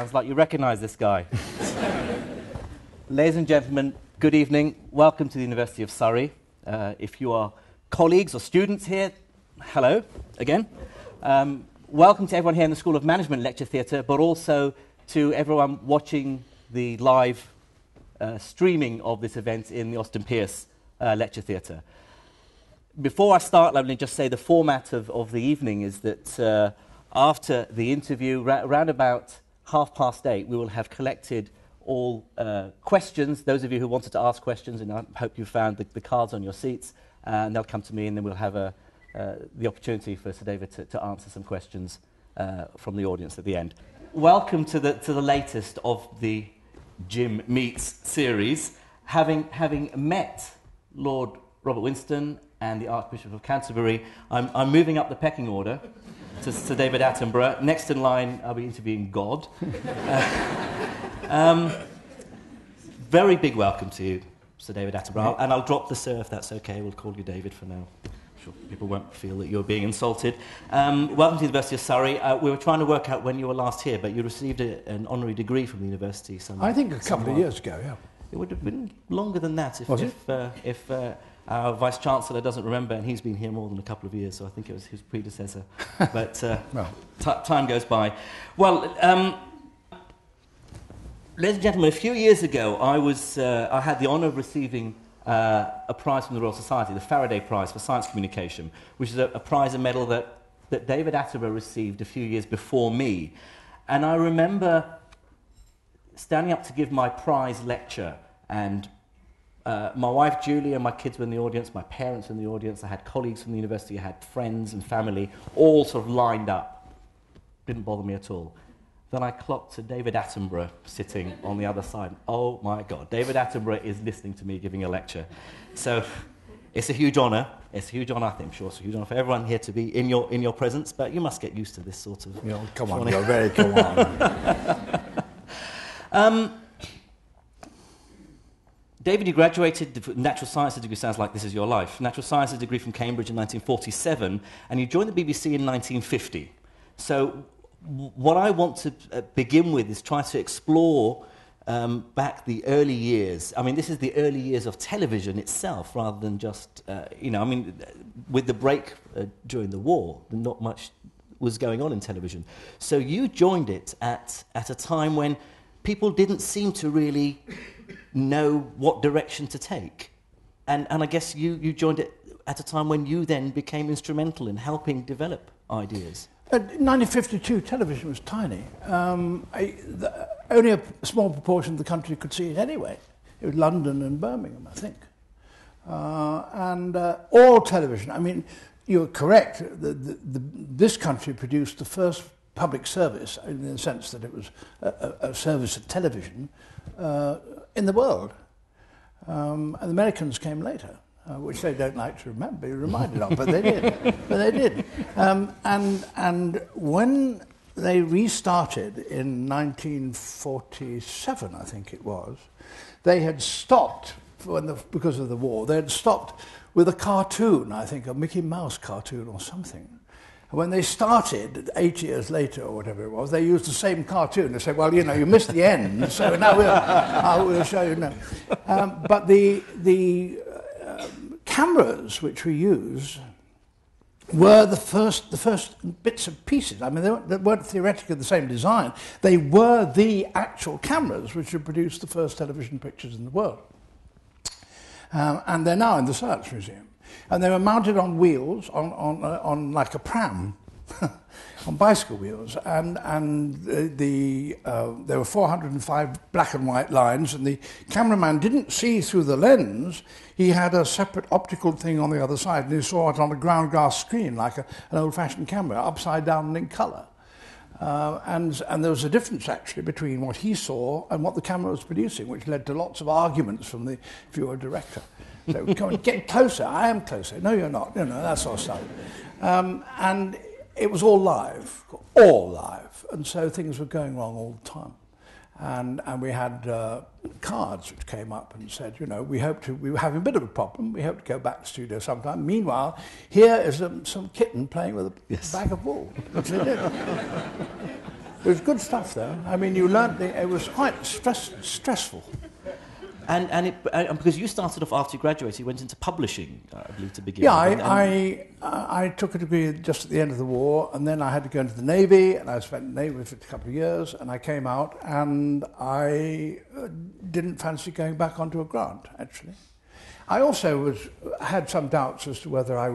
Sounds like you recognise this guy. Ladies and gentlemen, good evening. Welcome to the University of Surrey. If you are colleagues or students here, hello again. Welcome to everyone here in the School of Management Lecture Theatre, but also to everyone watching the live streaming of this event in the Austin Peirce Lecture Theatre. Before I start, let me just say the format of the evening is that after the interview, round about 8:30, we will have collected all questions. Those of you who wanted to ask questions, and I hope you found the cards on your seats, and they'll come to me, and then we'll have the opportunity for Sir David to answer some questions from the audience at the end. Welcome to the latest of the Jim Meets series. Having met Lord Robert Winston and the Archbishop of Canterbury, I'm moving up the pecking order to Sir David Attenborough. Next in line, I'll be interviewing God. Very big welcome to you, Sir David Attenborough. And I'll drop the sir if that's okay. We'll call you David for now. I'm sure people won't feel that you're being insulted. Welcome to the University of Surrey. We were trying to work out when you were last here, but you received an honorary degree from the university. I think a couple of years ago, yeah. It would have been longer than that if our Vice-Chancellor doesn't remember, and he's been here more than a couple of years, so I think it was his predecessor. But well. Time goes by. Well, ladies and gentlemen, a few years ago, I had the honour of receiving a prize from the Royal Society, the Faraday Prize for Science Communication, which is a prize and medal that David Attenborough received a few years before me. And I remember standing up to give my prize lecture, and my wife Julia, my kids were in the audience, my parents were in the audience, I had colleagues from the university, I had friends and family, all sort of lined up. Didn't bother me at all. Then I clocked to David Attenborough sitting on the other side. Oh my God, David Attenborough is listening to me giving a lecture. So it's a huge honour. It's a huge honour, I think. I'm sure it's a huge honour for everyone here to be in your presence, but you must get used to this sort of... You know, come on, you're very come on. David, you graduated with natural sciences degree, sounds like this is your life. Natural sciences degree from Cambridge in 1947, and you joined the BBC in 1950. So what I want to begin with is try to explore back the early years. I mean, this is the early years of television itself, rather than just, with the break during the war, not much was going on in television. So you joined it at a time when people didn't seem to really know what direction to take. And I guess you joined it at a time when you then became instrumental in helping develop ideas. In 1952, television was tiny. Only a small proportion of the country could see it anyway. It was London and Birmingham, I think. All television, I mean, you're correct, this country produced the first public service, in the sense that it was a service of television, in the world. And the Americans came later, which they don't like to be reminded of, but they did. And when they restarted in 1947, I think it was, they had stopped, because of the war, they had stopped with a cartoon, I think, a Mickey Mouse cartoon or something. When they started, 8 years later or whatever it was, they used the same cartoon. They said, well, you know, you missed the end, so now we'll show you now. But the cameras which we use were the first bits and pieces. I mean, they weren't theoretically the same design. They were the actual cameras which had produced the first television pictures in the world. And they're now in the Science Museum. And they were mounted on wheels, on like a pram, on bicycle wheels. And there were 405 black and white lines, and the cameraman didn't see through the lens. He had a separate optical thing on the other side, and he saw it on a ground glass screen, like an old-fashioned camera, upside down and in colour. And there was a difference, actually, between what he saw and what the camera was producing, which led to lots of arguments from the viewer director. So, come on, get closer. I am closer. No, you're not. You know, that sort of stuff. And it was all live. And so things were going wrong all the time. And we had cards which came up and said, you know, we were having a bit of a problem. We hope to go back to the studio sometime. Meanwhile, here is some kitten playing with a bag of wool. Which they did. It was good stuff, though. I mean, you learnt, it was quite stressful. And because you started off after you graduated, you went into publishing, I believe, to begin Yeah, with. I took a degree just at the end of the war, and then I had to go into the Navy, and I spent in the Navy for a couple of years, and I came out, and I didn't fancy going back onto a grant, actually. I also had some doubts as to whether I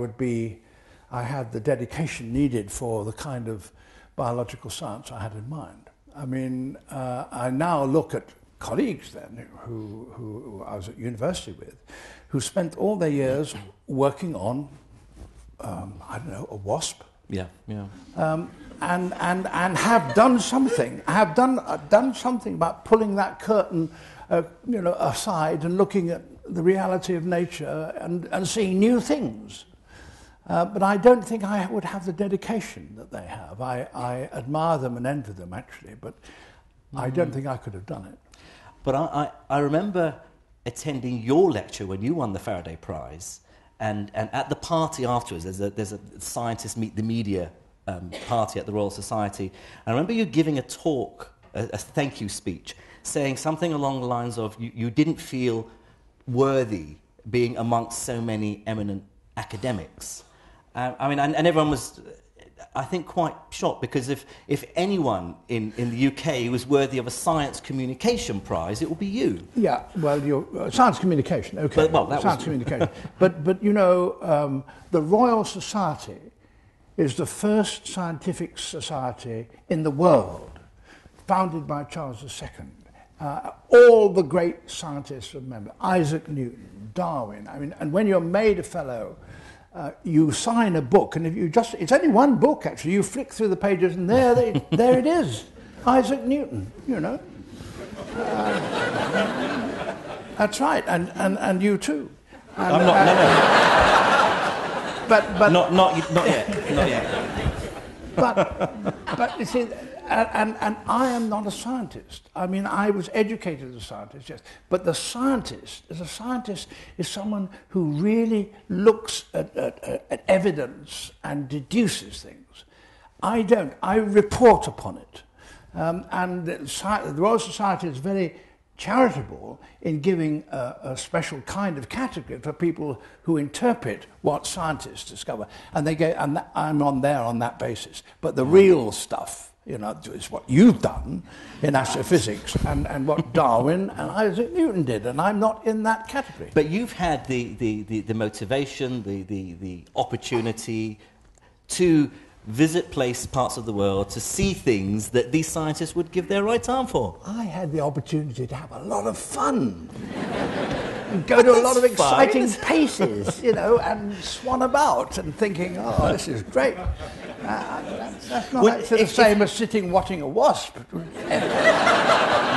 had the dedication needed for the kind of biological science I had in mind. I mean, I now look at colleagues then who I was at university with, who spent all their years working on, I don't know, a wasp. Yeah. And have done something. Have done something about pulling that curtain, aside and looking at the reality of nature and seeing new things. But I don't think I would have the dedication that they have. I admire them and envy them, actually, but I don't think I could have done it. But I remember attending your lecture when you won the Faraday Prize, and at the party afterwards, there's a scientists meet the media party at the Royal Society. And I remember you giving a talk, a thank you speech, saying something along the lines of you didn't feel worthy being amongst so many eminent academics. And everyone was, I think, quite shocked, because if anyone in the UK was worthy of a science communication prize, it would be you. Yeah, well, science communication, okay. Communication. But the Royal Society is the first scientific society in the world, founded by Charles II. All the great scientists remember, Isaac Newton, Darwin. I mean, and when you're made a fellow, you sign a book, and if it's only one book, actually. You flick through the pages, and there it is, Isaac Newton. That's right, and you too. And, I'm not. But not yet. But you see, and I am not a scientist. I mean, I was educated as a scientist, yes. But the scientist, is someone who really looks at evidence and deduces things. I don't. I report upon it. And the Royal Society is very charitable in giving a special kind of category for people who interpret what scientists discover. And they go, and I'm on that basis. But the real stuff, is what you've done in astrophysics and what Darwin and Isaac Newton did, and I'm not in that category. But you've had the motivation, the opportunity to visit parts of the world, to see things that these scientists would give their right arm for. I had the opportunity to have a lot of fun. And go to a lot of exciting paces, and swan about and thinking, oh, this is great. That's not actually the same as sitting watching a wasp.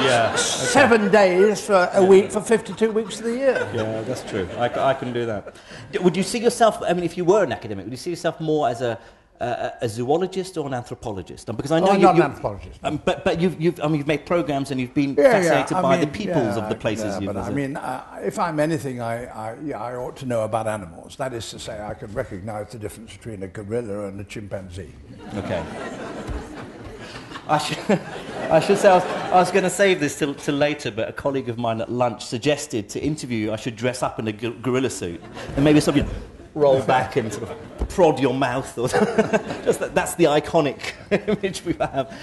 Yeah. 7 days for a week for 52 weeks of the year. Yeah, that's true. I can do that. Would you see yourself, if you were an academic, would you see yourself more as a zoologist or an anthropologist? Because I know I'm not an anthropologist. But you've made programs and you've been fascinated by the peoples of the places you've visited. If I'm anything, I ought to know about animals. That is to say, I can recognise the difference between a gorilla and a chimpanzee. Okay. I should say I was going to save this till later, but a colleague of mine at lunch suggested to interview you I should dress up in a gorilla suit and maybe something. Roll back and sort of prod your mouth, or that's the iconic image we have.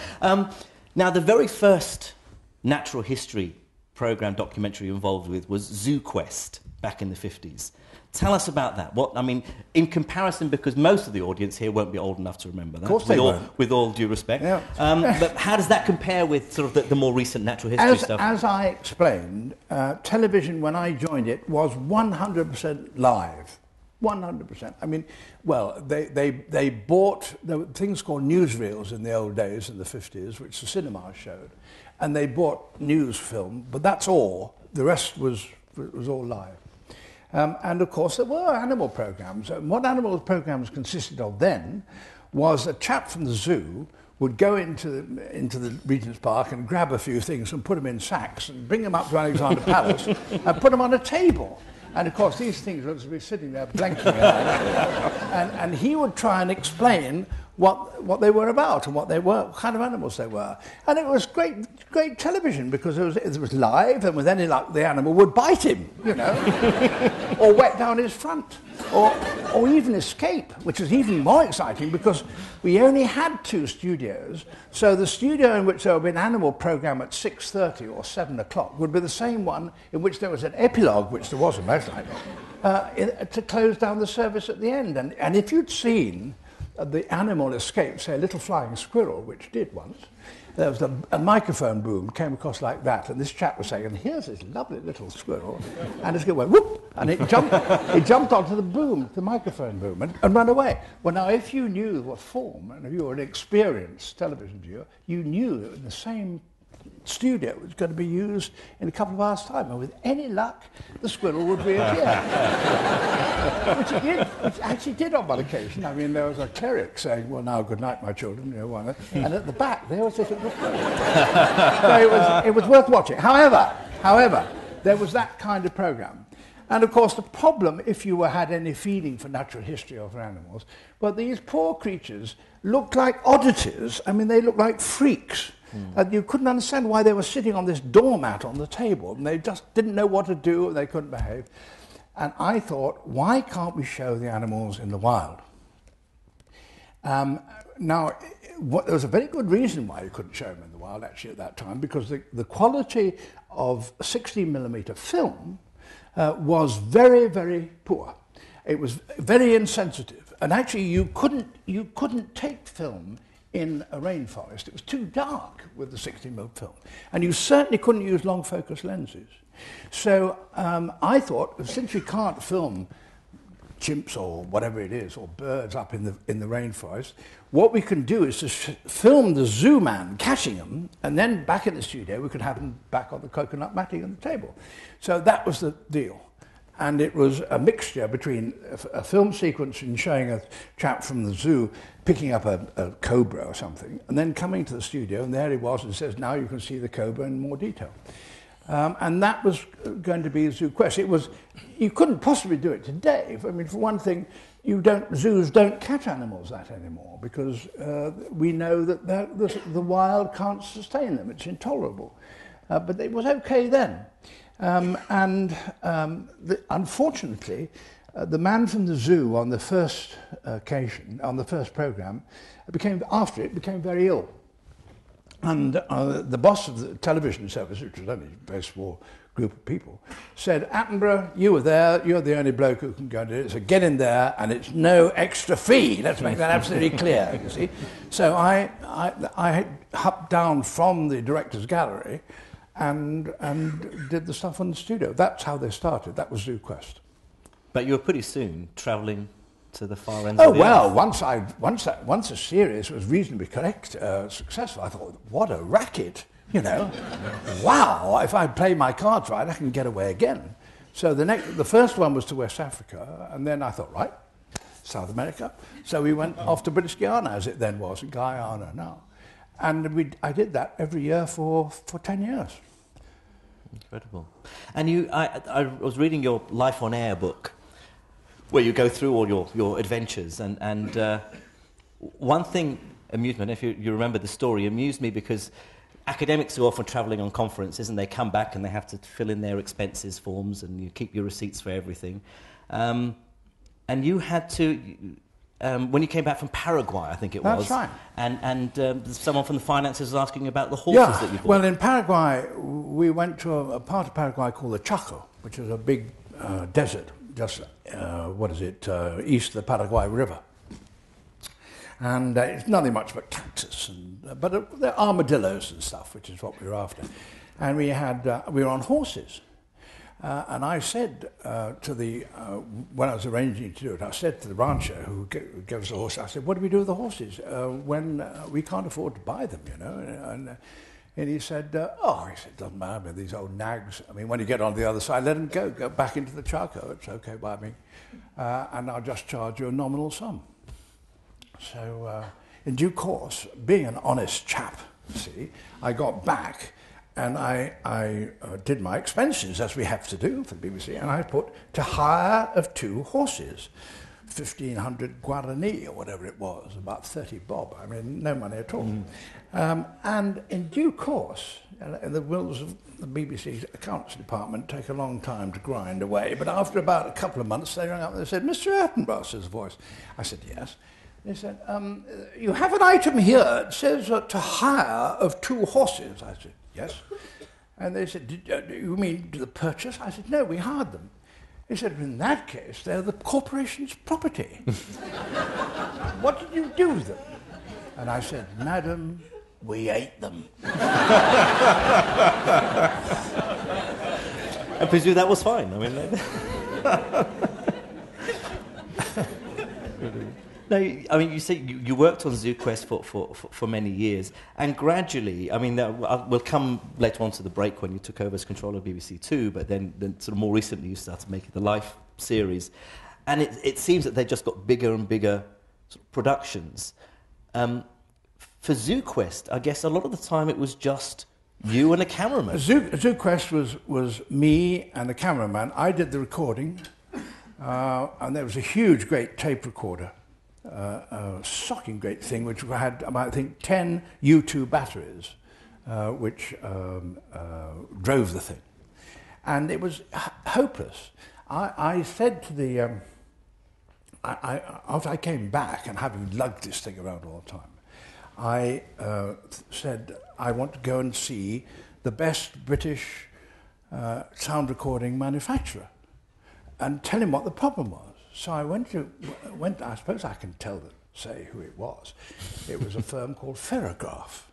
Now, the very first natural history program documentary you're involved with was Zoo Quest back in the 50s. Tell us about that. In comparison, because most of the audience here won't be old enough to remember that. Of course they won't. With all due respect. Yeah. But how does that compare with sort of the more recent natural history stuff? As I explained, television, when I joined it, was 100% live. 100%. They bought things called newsreels in the old days, in the 50s, which the cinema showed, and they bought news film, but that's all. The rest was all live. And of course, there were animal programs. And what animal programs consisted of then was a chap from the zoo would go into the Regent's Park and grab a few things and put them in sacks and bring them up to Alexandra Palace and put them on a table. And of course, these things would be sitting there blanking out. And he would try and explain what they were about and what kind of animals they were. And it was great television because it was live, and with any luck the animal would bite him, you know, or wet down his front, or even escape, which was even more exciting because we only had 2 studios. So the studio in which there would be an animal program at 6:30 or 7 o'clock would be the same one in which there was an epilogue, which there wasn't most likely, to close down the service at the end. And if you'd seen the animal escape, say a little flying squirrel, which did once, there was a microphone boom came across like that, and this chap was saying, and here's this lovely little squirrel, and it went whoop, and it jumped onto the boom, the microphone boom, and ran away. Well, now, if you knew the form, and if you were an experienced television viewer, you knew that in the same studio was going to be used in a couple of hours' time, and with any luck, the squirrel would reappear. which actually did on one occasion. I mean, there was a cleric saying, "Well, now, good night, my children," you know, and at the back, there was this little squirrel. So it was worth watching. However, there was that kind of program. And of course, the problem, if you had any feeling for natural history or for animals, but these poor creatures looked like oddities. I mean, they looked like freaks. And you couldn't understand why they were sitting on this doormat on the table, and they just didn't know what to do, and they couldn't behave. And I thought, why can't we show the animals in the wild? Now, there was a very good reason why you couldn't show them in the wild, actually, at that time, because the quality of 16mm film was very, very poor. It was very insensitive, and actually you couldn't take film in a rainforest. It was too dark with the 16mm film, and you certainly couldn't use long focus lenses. So I thought, since we can't film chimps or whatever it is, or birds up in the rainforest, what we can do is to film the zoo man catching them, and then back in the studio we could have them back on the coconut matting on the table. So that was the deal. And it was a mixture between a film sequence in showing a chap from the zoo picking up a cobra or something, and then coming to the studio, and there he was, and says, "Now you can see the cobra in more detail." And that was going to be a zoo quest. You couldn't possibly do it today. I mean, for one thing, zoos don't catch animals that anymore, because we know that the wild can't sustain them. It's intolerable. But it was okay then. Unfortunately, the man from the zoo on the first occasion, on the first programme, became very ill. And the boss of the television service, which was only a very small group of people, said, "Attenborough, you were there, you're the only bloke who can go and do it, so get in there, and it's no extra fee." Let's make that absolutely clear, you see. So I hopped down from the director's gallery and did the stuff on the studio. That's how they started. That was Zoo Quest. But you were pretty soon travelling to the far ends of the earth. Once a series was reasonably successful, I thought, what a racket, you know. Wow, if I play my cards right, I can get away again. So the first one was to West Africa, and then I thought, right, South America. So we went off to British Guiana, as it then was, Guyana now. And I did that every year for 10 years. Incredible. And I was reading your Life on Air book, where you go through all your adventures, and one thing amused me, if you remember the story, amused me because academics are often travelling on conferences, and they come back and they have to fill in their expenses forms, and you keep your receipts for everything. And you had to, when you came back from Paraguay, I think it was. That's right. And someone from the finances was asking about the horses that you bought. Well, in Paraguay, we went to a part of Paraguay called the Chaco, which is a big desert, just, east of the Paraguay River. And it's nothing much but cactus, but there are armadillos and stuff, which is what we were after. And we were on horses. And I said when I was arranging to do it, I said to the rancher who gave us the horse, I said, "What do we do with the horses when we can't afford to buy them, you know?" And he said, "Doesn't matter, these old nags. I mean, when you get on the other side, let them go back into the Chaco. It's okay by me. And I'll just charge you a nominal sum." So in due course, being an honest chap, see, I got back and I did my expenses, as we have to do for the BBC, and I put to hire of 2 horses 1,500 Guarani or whatever it was, about 30 bob. I mean, no money at all. And in due course, the wills of the BBC's accounts department take a long time to grind away, but after about a couple of months, they rang up and they said, "Mr. Attenborough," says the voice. I said, "Yes." They said, "You have an item here, it says to hire of 2 horses." I said, "Yes." And they said, "You mean the purchase?" I said, "No, we hired them." He said, "In that case, they're the corporation's property." "What did you do with them?" And I said, "Madam, we ate them." I presume that was fine. I mean, no, I mean, you say you worked on ZooQuest for many years, and gradually, I mean, we'll come later on to the break when you took over as controller of BBC Two, but then sort of more recently you started making the Life series, and it seems that they just got bigger and bigger sort of productions. For ZooQuest, I guess a lot of the time it was just you and a cameraman. ZooQuest was me and a cameraman. I did the recording, and there was a huge, great tape recorder, a shocking great thing, which had, I think, 10 U2 batteries, which drove the thing. And it was hopeless. I said to the... after I came back, and having lugged this thing around all the time, I said, I want to go and see the best British sound recording manufacturer and tell him what the problem was. So I went, I suppose I can say who it was. It was a firm called Ferrograph.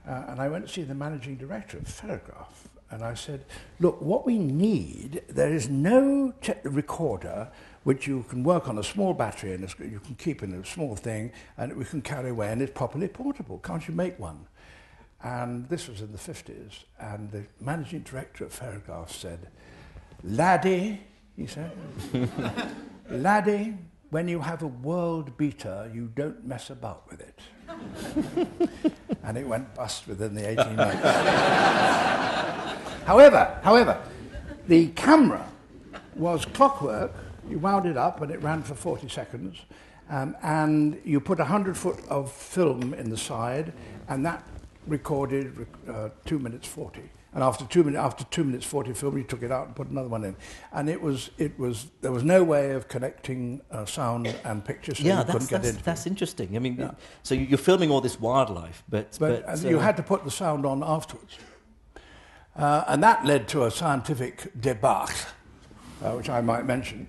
And I went to see the managing director of Ferrograph. And I said, "Look, what we need, there is no recorder which you can work on a small battery and you can keep in a small thing and we can carry away and it's properly portable. Can't you make one?" And this was in the 50s. And the managing director of Ferrograph said, "Laddie," he said, "Laddie, when you have a world beater, you don't mess about with it." And it went bust within the 18 months. However, the camera was clockwork. You wound it up and it ran for 40 seconds. And you put 100 foot of film in the side, and that recorded 2 minutes 40. And after 2 minutes 40 film, you took it out and put another one in. And there was no way of connecting sound and picture, so you couldn't get into it. That's interesting. I mean, so you're filming all this wildlife, but you had to put the sound on afterwards. And that led to a scientific debacle, which I might mention.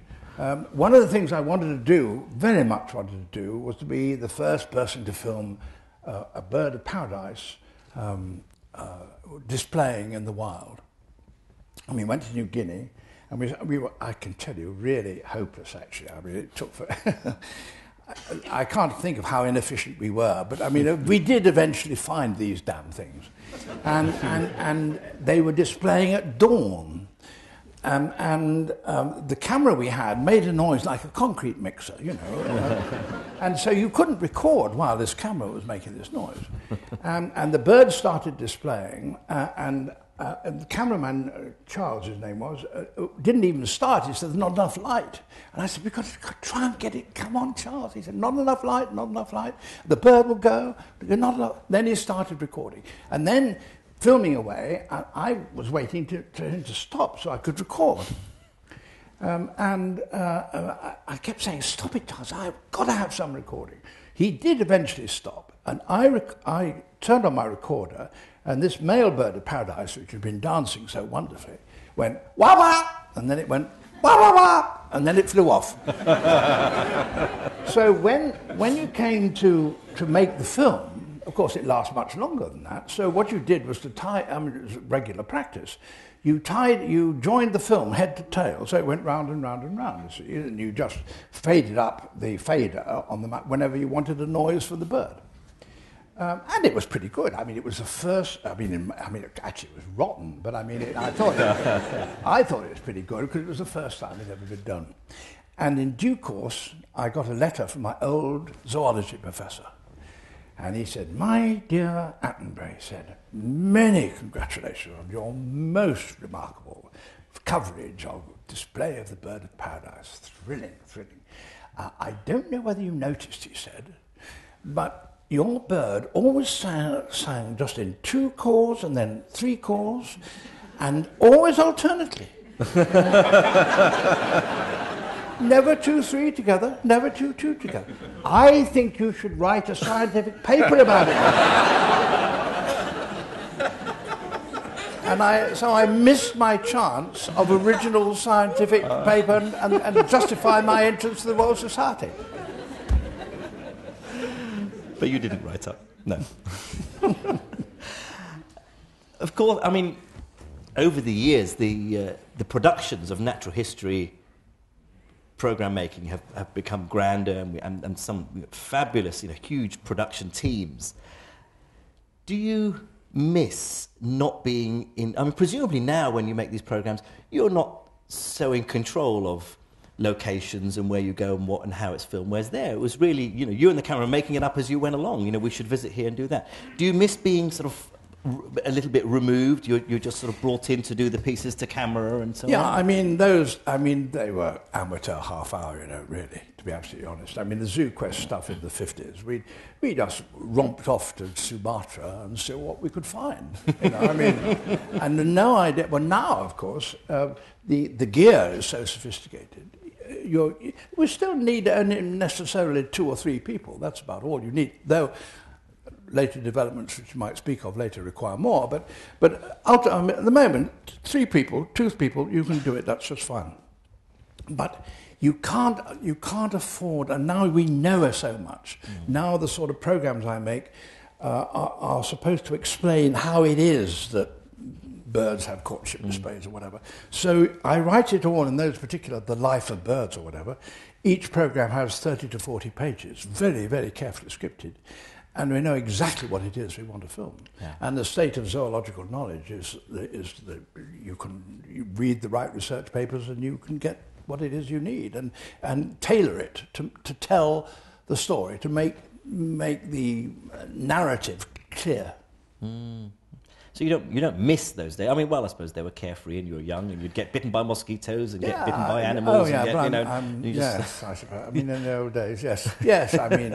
One of the things I wanted to do, very much wanted to do, was to be the first person to film a bird of paradise displaying in the wild. And we went to New Guinea, and we were, I can tell you, really hopeless, actually. I mean, it took for... I can't think of how inefficient we were, but I mean, we did eventually find these damn things. And they were displaying at dawn. The camera we had made a noise like a concrete mixer, you know. And so you couldn't record while this camera was making this noise. And the birds started displaying, and the cameraman, Charles, his name was, didn't even start. He said, "There's not enough light." And I said, "We've got to try and get it. Come on, Charles." He said, "Not enough light, not enough light. The bird will go, but not enough." Then he started recording. And then, filming away, I was waiting to him to stop so I could record. I kept saying, "Stop it, Charles, I've got to have some recording." He did eventually stop, and I turned on my recorder, and this male bird of paradise, which had been dancing so wonderfully, went wah wah, and then it went wah wah wah, and then it flew off. So when you came to make the film, of course it lasts much longer than that. So what you did was to tie, I mean, it was regular practice. You joined the film head to tail, so it went round and round and round. And you just faded up the fader on the map whenever you wanted a noise for the bird. And it was pretty good. I mean, it was the first. Actually, it was rotten, but I mean, I thought it was pretty good because it was the first time it had ever been done. And in due course, I got a letter from my old zoology professor, and he said, "My dear Attenborough," he said, "many congratulations on your most remarkable coverage of display of the bird of paradise. Thrilling, thrilling. I don't know whether you noticed, he said, but your bird always sang just in 2 calls and then 3 calls, and always alternately. Never 2-3 together, never 2-2 together. I think you should write a scientific paper about it. And so I missed my chance of original scientific paper and justify my entrance to the Royal Society. But you didn't write up, no. Of course, I mean, over the years, the productions of natural history program making have become grander, and some fabulous, huge production teams. Do you miss not being in? I mean, presumably now when you make these programs, you're not so in control of locations and where you go and what and how it's filmed. Whereas there, it was really, you and the camera making it up as you went along. We should visit here and do that. Do you miss being sort of a little bit removed? You're just sort of brought in to do the pieces to camera and so on? Yeah, they were amateur half hour, really, to be absolutely honest. I mean, the Zoo Quest stuff in the 50s, we just romped off to Sumatra and saw what we could find. And no idea. Well, now, of course, the gear is so sophisticated. We still need only necessarily 2 or 3 people. That's about all you need, though. Later developments, which you might speak of later, require more. But at the moment, 3 people, 2 people, you can do it. That's just fine. But you can't afford. And now we know so much. Now the sort of programs I make are supposed to explain how it is that birds have courtship displays or whatever. So I write it all in those particular, the life of birds or whatever. Each program has 30 to 40 pages, very, very carefully scripted. And we know exactly what it is we want to film. Yeah. And the state of zoological knowledge is that you read the right research papers and you can get what it is you need and tailor it to tell the story, to make the narrative clear. So you don't miss those days. I mean, well, I suppose they were carefree and you were young and you'd get bitten by mosquitoes and get bitten by animals. Yes, I suppose. I mean, in the old days, yes. Yes, I mean...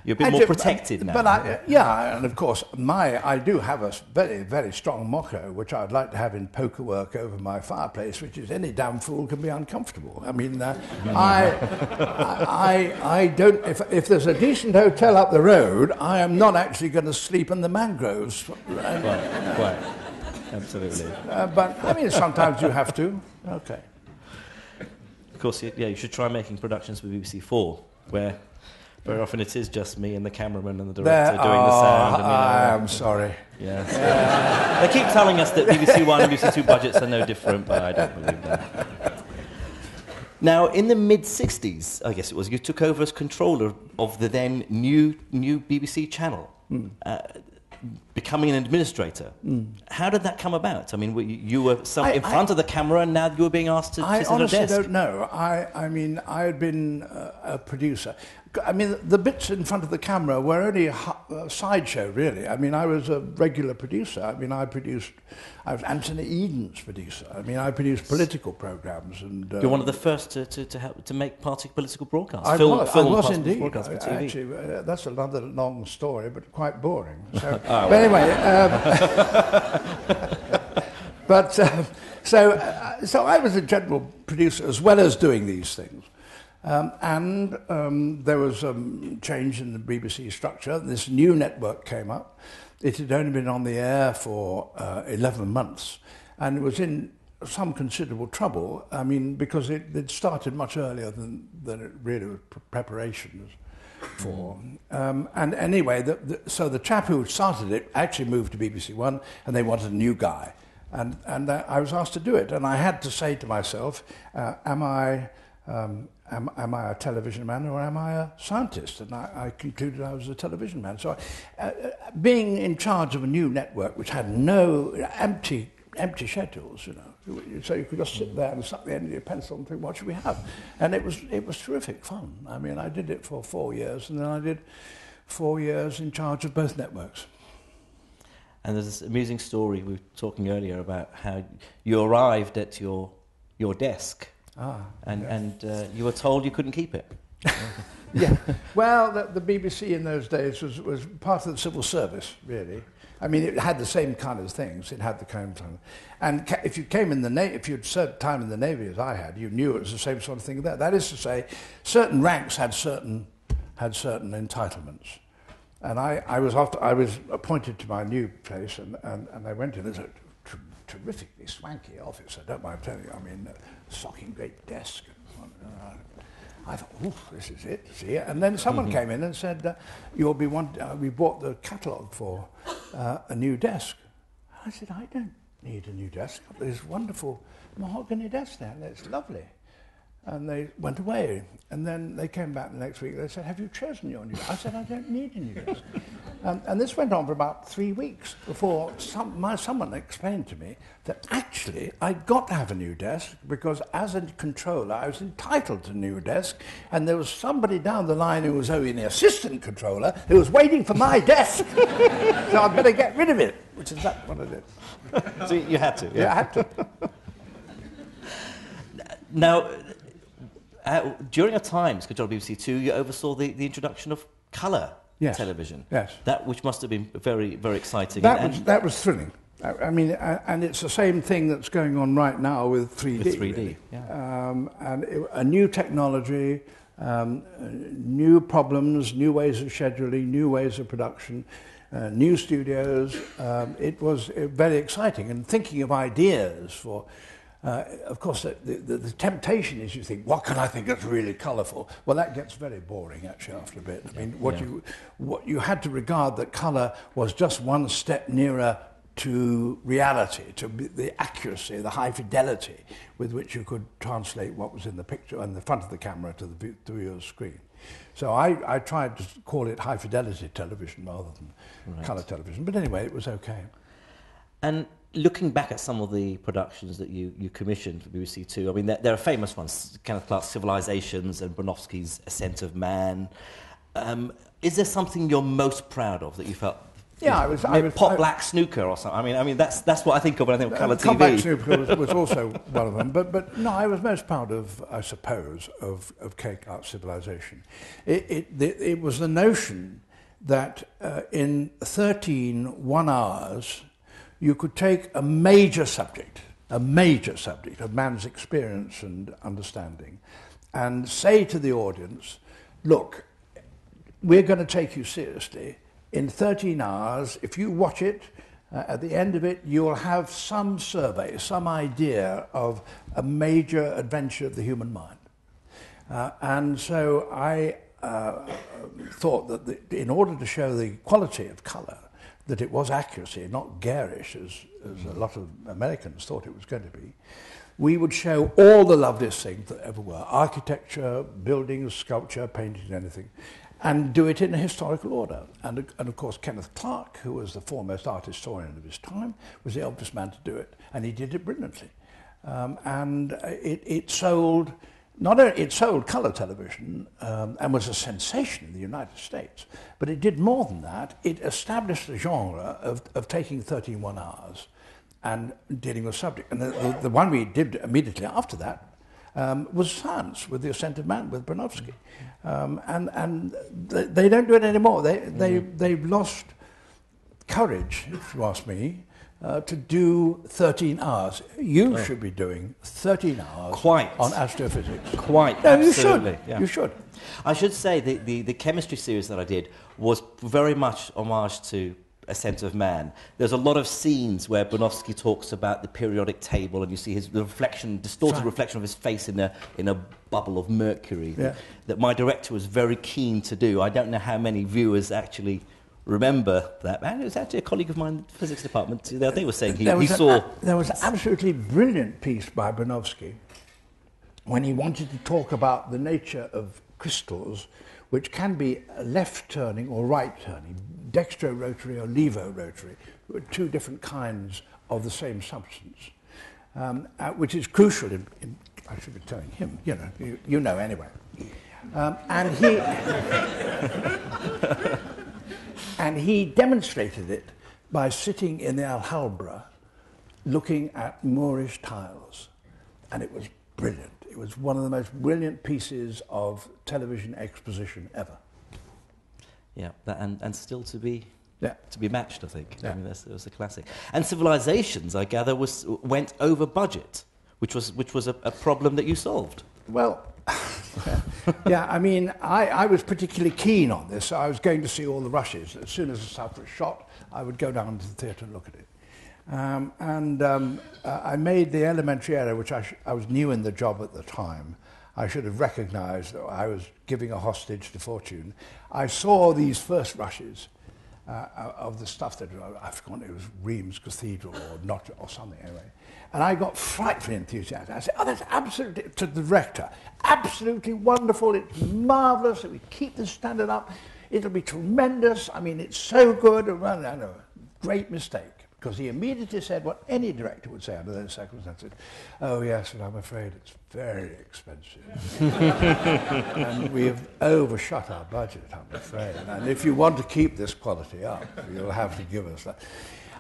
You're a bit more protected now. But and of course, I do have a very, very strong motto, which I'd like to have in poker work over my fireplace, which is any damn fool can be uncomfortable. I mean, I don't... If there's a decent hotel up the road, I am not actually going to sleep in the mangroves. Quite, absolutely. But, I mean, sometimes you have to. Okay. Of course, you should try making productions for BBC4, where very often it is just me and the cameraman and the director doing the sound. I am sorry. Yes. They keep telling us that BBC One and BBC Two budgets are no different, but I don't believe that. Now, in the mid-'60s, I guess it was, you took over as controller of the then new BBC channel. Becoming an administrator. How did that come about? I mean, you were in front of the camera and now you were being asked to sit at a desk. I honestly don't know. I mean, I had been a producer. I mean, the bits in front of the camera were only a sideshow, really. I mean, I was a regular producer. I mean, I was Anthony Eden's producer. I mean, I produced political programs. And you're one of the first to help to make party political broadcasts. I was indeed. Broadcasts for TV. Actually, that's another long story, but quite boring. So, but anyway, so I was a general producer as well as doing these things. There was a change in the BBC structure. This new network came up. It had only been on the air for 11 months, and it was in some considerable trouble. I mean, because it started much earlier than it really was preparations for. And anyway, so the chap who started it actually moved to BBC One, and they wanted a new guy. And I was asked to do it, and I had to say to myself, am I a television man or am I a scientist? And I concluded I was a television man. So being in charge of a new network which had no empty schedules, so you could just sit there and suck the end of your pencil and think, what should we have? And it was terrific fun. I mean, I did it for 4 years, and then I did 4 years in charge of both networks. And there's this amusing story we were talking earlier about how you arrived at your desk. And you were told you couldn't keep it. Yeah. Well, the BBC in those days was part of the civil service, really. I mean, it had the same kind of things. It had the kind of, and if you came in the Navy, if you'd served time in the Navy as I had, you knew it was the same sort of thing there. That is to say, certain ranks had certain entitlements. And I was appointed to my new place, and I went in. It's a terrifically swanky office, I don't mind telling you. I mean, socking great desk. I thought, oof, this is it, see? And then someone came in and said, we bought the catalogue for a new desk. I said, I don't need a new desk. I've got this wonderful mahogany desk there, and it's lovely. And they went away. And then they came back the next week. They said, have you chosen your new desk? I said, I don't need a new desk. And this went on for about 3 weeks before someone explained to me that actually I'd got to have a new desk because as a controller I was entitled to a new desk, and there was somebody down the line who was only an assistant controller who was waiting for my desk. So I'd better get rid of it, which is what I did. So you had to? Yeah, I had to. Now, during your time as controller BBC Two, you oversaw the introduction of colour television. Yes. That which must have been very, very exciting. That was thrilling. I mean, and it's the same thing that's going on right now with 3D. With 3D, really. Yeah. A new technology, new problems, new ways of scheduling, new ways of production, new studios. It was very exciting, and thinking of ideas for. Of course, the temptation is you think, what can I think that's really colourful? Well, that gets very boring, actually, after a bit. I mean, what you had to regard that colour was just one step nearer to reality, to the accuracy, the high fidelity with which you could translate what was in the picture on the front of the camera to the viewer's screen. So I tried to call it high-fidelity television rather than colour television. But anyway, it was okay. And looking back at some of the productions that you commissioned for BBC Two, I mean, there are famous ones, Kenneth Clarke's Civilizations and Bronowski's Ascent of Man. Is there something you're most proud of that you felt? Yeah, I was Pot Black Snooker or something. I mean that's what I think of when I think of colour TV. Pot Black Snooker was also one of them. But no, I was most proud of, I suppose, of Kenneth Clarke's Civilization. It was the notion that in 13 1-hours you could take a major subject of man's experience and understanding, and say to the audience, look, we're going to take you seriously. In 13 hours, if you watch it, at the end of it, you'll have some survey, some idea of a major adventure of the human mind. And so I thought that in order to show the quality of colour, that it was accuracy, not garish, as a lot of Americans thought it was going to be, we would show all the loveliest things that ever were, architecture, buildings, sculpture, painting, anything, and do it in a historical order. And of course, Kenneth Clarke, who was the foremost art historian of his time, was the obvious man to do it, and he did it brilliantly. And it sold... Not only it sold colour television and was a sensation in the United States, but it did more than that. It established the genre of taking 13 1-hours and dealing with subject. And the one we did immediately after that was science with The Ascent of Man with Bronowski. And they don't do it anymore. They've lost courage, if you ask me, to do 13 hours. You should be doing 13 hours on astrophysics. Quite, no, absolutely. You should. Yeah. You should. I should say the chemistry series that I did was very much homage to Ascent of Man. There's a lot of scenes where Bronowski talks about the periodic table, and you see the distorted reflection of his face in a bubble of mercury. Yeah. That my director was very keen to do. I don't know how many viewers actually remember that. And it was actually a colleague of mine in the physics department. They were saying he saw... There was an absolutely brilliant piece by Bronowski when he wanted to talk about the nature of crystals, which can be left-turning or right-turning, dextro-rotary or levo-rotary, two different kinds of the same substance, which is crucial in I should be telling him, you know anyway. And he... And he demonstrated it by sitting in the Alhambra looking at Moorish tiles. And it was brilliant. It was one of the most brilliant pieces of television exposition ever. Yeah, and still to be Yeah. matched, I think. Yeah. I mean, it was a classic. And Civilizations, I gather, went over budget, which was a problem that you solved. Well, yeah, I mean, I was particularly keen on this. I was going to see all the rushes. As soon as the stuff was shot, I would go down to the theatre and look at it. I made the elementary error, which I was new in the job at the time. I should have recognised that I was giving a hostage to fortune. I saw these first rushes of the stuff that, I've forgotten, it was Reims Cathedral or Notre or something anyway. And I got frightfully enthusiastic. I said, oh, that's absolutely, to the director, absolutely wonderful, it's marvellous, we keep the standard up, it'll be tremendous, I mean, it's so good. Well, no, great mistake. Because he immediately said what any director would say under those circumstances. Oh, yes, and I'm afraid it's very expensive. And we've overshot our budget, I'm afraid. And if you want to keep this quality up, you'll have to give us that.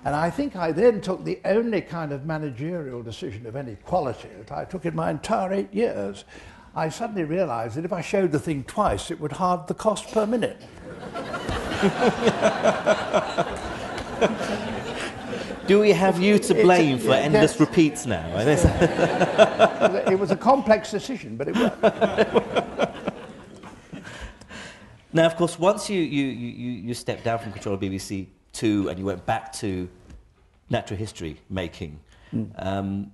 And I think I then took the only kind of managerial decision of any quality that I took in my entire 8 years. I suddenly realised that if I showed the thing twice, it would halve the cost per minute. Do we have you to blame for endless repeats now? It was a complex decision, but it worked. Now, of course, once you stepped down from control of BBC Two and you went back to natural history making, and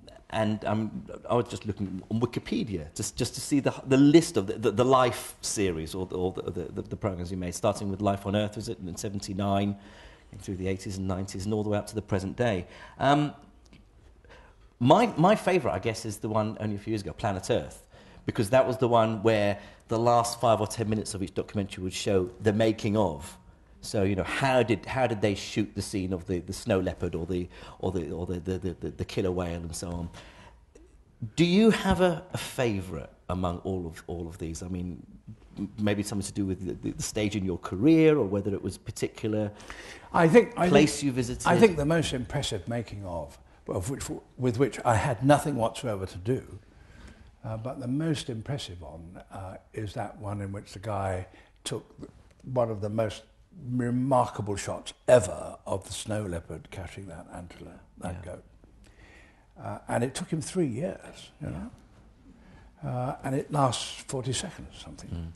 I was just looking on Wikipedia just to see the list of the Life series or the programmes you made, starting with Life on Earth, was it, in 79, through the 80s and 90s and all the way up to the present day. My favourite, I guess, is the one only a few years ago, Planet Earth, because that was the one where the last 5 or 10 minutes of each documentary would show the making of. So, you know, how did they shoot the scene of the snow leopard or the killer whale and so on? Do you have a favourite among all of these? I mean, maybe something to do with the stage in your career, or whether it was a particular place you visited? I think the most impressive making of with which I had nothing whatsoever to do, but the most impressive one is that one in which the guy took one of the most remarkable shots ever of the snow leopard catching that antler, goat. And it took him 3 years, you know. And it lasts 40 seconds or something.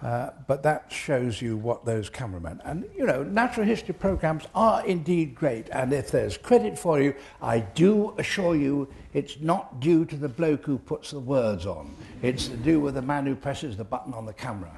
But that shows you what those cameramen... And, you know, natural history programmes are indeed great. And if there's credit for you, I do assure you it's not due to the bloke who puts the words on. It's to do with the man who presses the button on the camera.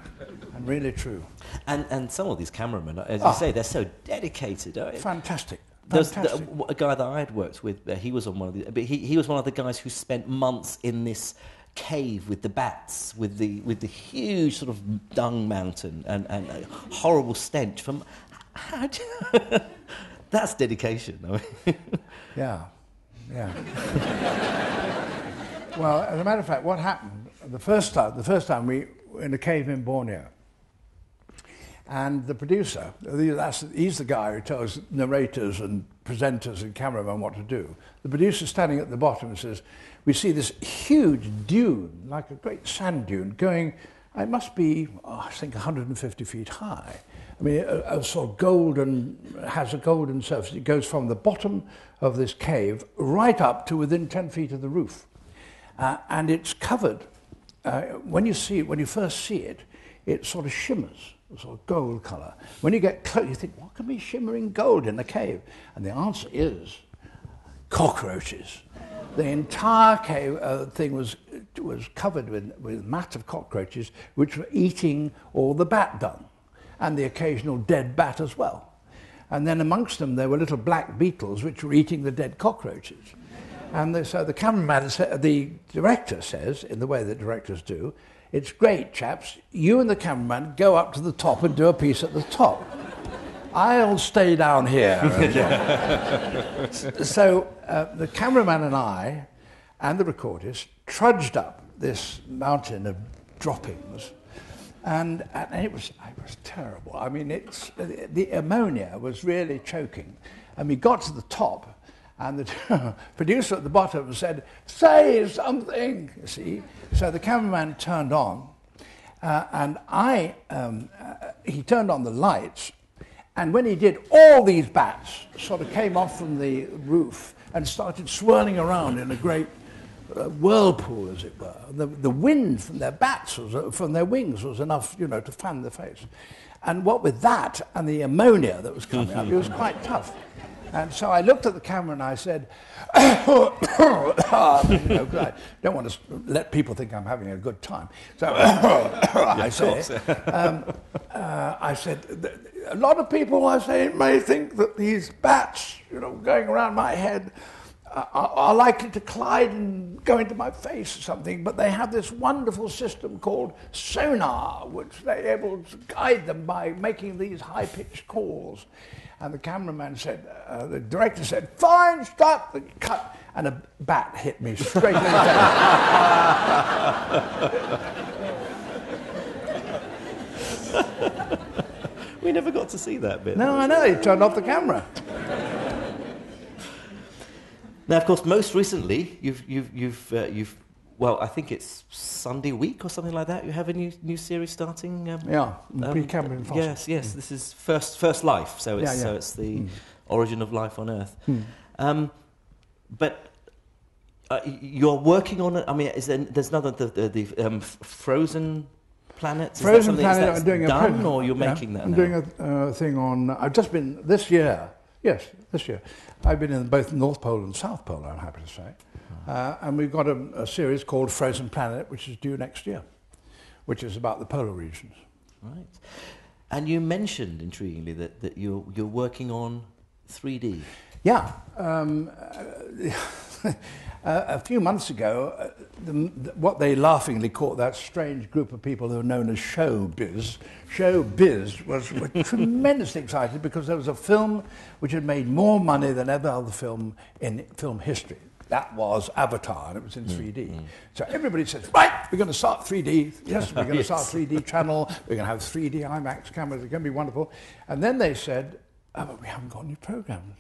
And really true. And some of these cameramen, as you say, they're so dedicated. Fantastic. A guy that I had worked with, he was on one of the... But he was one of the guys who spent months in this cave with the bats, with the huge sort of dung mountain and a horrible stench from... That's dedication. I mean. Yeah. Well, as a matter of fact, what happened the first time we were in a cave in Borneo, and the producer, he's the guy who tells narrators and presenters and cameramen what to do. The producer's standing at the bottom and says, we see this huge dune, like a great sand dune, going, it must be, I think, 150 feet high. I mean, a sort of has a golden surface. It goes from the bottom of this cave right up to within 10 feet of the roof. And it's covered, when you first see it, it sort of shimmers, a sort of gold colour. When you get close, you think, what can be shimmering gold in a cave? And the answer is cockroaches. The entire cave thing was covered with mats of cockroaches, which were eating all the bat dung, and the occasional dead bat as well. And then amongst them, there were little black beetles, which were eating the dead cockroaches. And so the cameraman, the director says, in the way that directors do, it's great, chaps, you and the cameraman go up to the top and do a piece at the top. I'll stay down here. So the cameraman and I and the recordist trudged up this mountain of droppings, and it was terrible. I mean, the ammonia was really choking. And we got to the top, And the producer at the bottom said, "Say something," you see. So the cameraman turned on, and he turned on the lights, and when he did, all these bats sort of came off from the roof and started swirling around in a great whirlpool, as it were. The wind from their from their wings was enough, to fan the face. And what with that and the ammonia that was coming up, it was quite tough. And so I looked at the camera and I said, I don't want to let people think I'm having a good time. So I said, a lot of people, I say, may think that these bats, going around my head are likely to collide and go into my face or something, but they have this wonderful system called sonar, which they're able to guide them by making these high-pitched calls. And the cameraman said, the director said, "Fine, stop," cut, and a bat hit me straight in the face. We never got to see that bit. No, I know, he turned off the camera. Now, of course, most recently, you've well, I think it's Sunday week or something like that. You have a new series starting. Pre-Cambrian fossils. Yes. This is First Life. So it's the origin of life on Earth. But you're working on it. I mean, there's another the frozen planets. Frozen planet. I'm doing done, or you're making that. I'm doing a thing on. I've just been this year. Yes, this year. I've been in both North Pole and South Pole, I'm happy to say. And we've got a series called Frozen Planet, which is due next year, which is about the polar regions. Right. And you mentioned, intriguingly, that you're working on 3D. Yeah. A few months ago, what they laughingly caught that strange group of people who are known as showbiz were tremendously excited because there was a film which had made more money than every other film in film history. That was Avatar, and it was in 3D. So everybody says, right, we're going to start 3D. Yes, we're going to start 3D channel. We're going to have 3D IMAX cameras. It's going to be wonderful. And then they said, oh, but we haven't got any programs.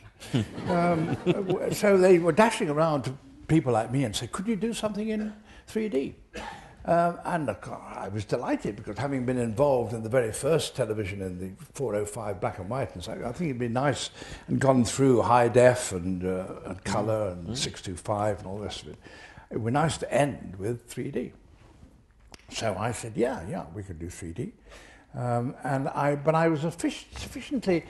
So they were dashing around to people like me and said, could you do something in 3D? And I was delighted because having been involved in the very first television in the 405 black and white, and so I think it'd be nice and gone through high def and colour and 625 and all the rest of it. It would be nice to end with 3D. So I said, yeah, we could do 3D. But I was sufficiently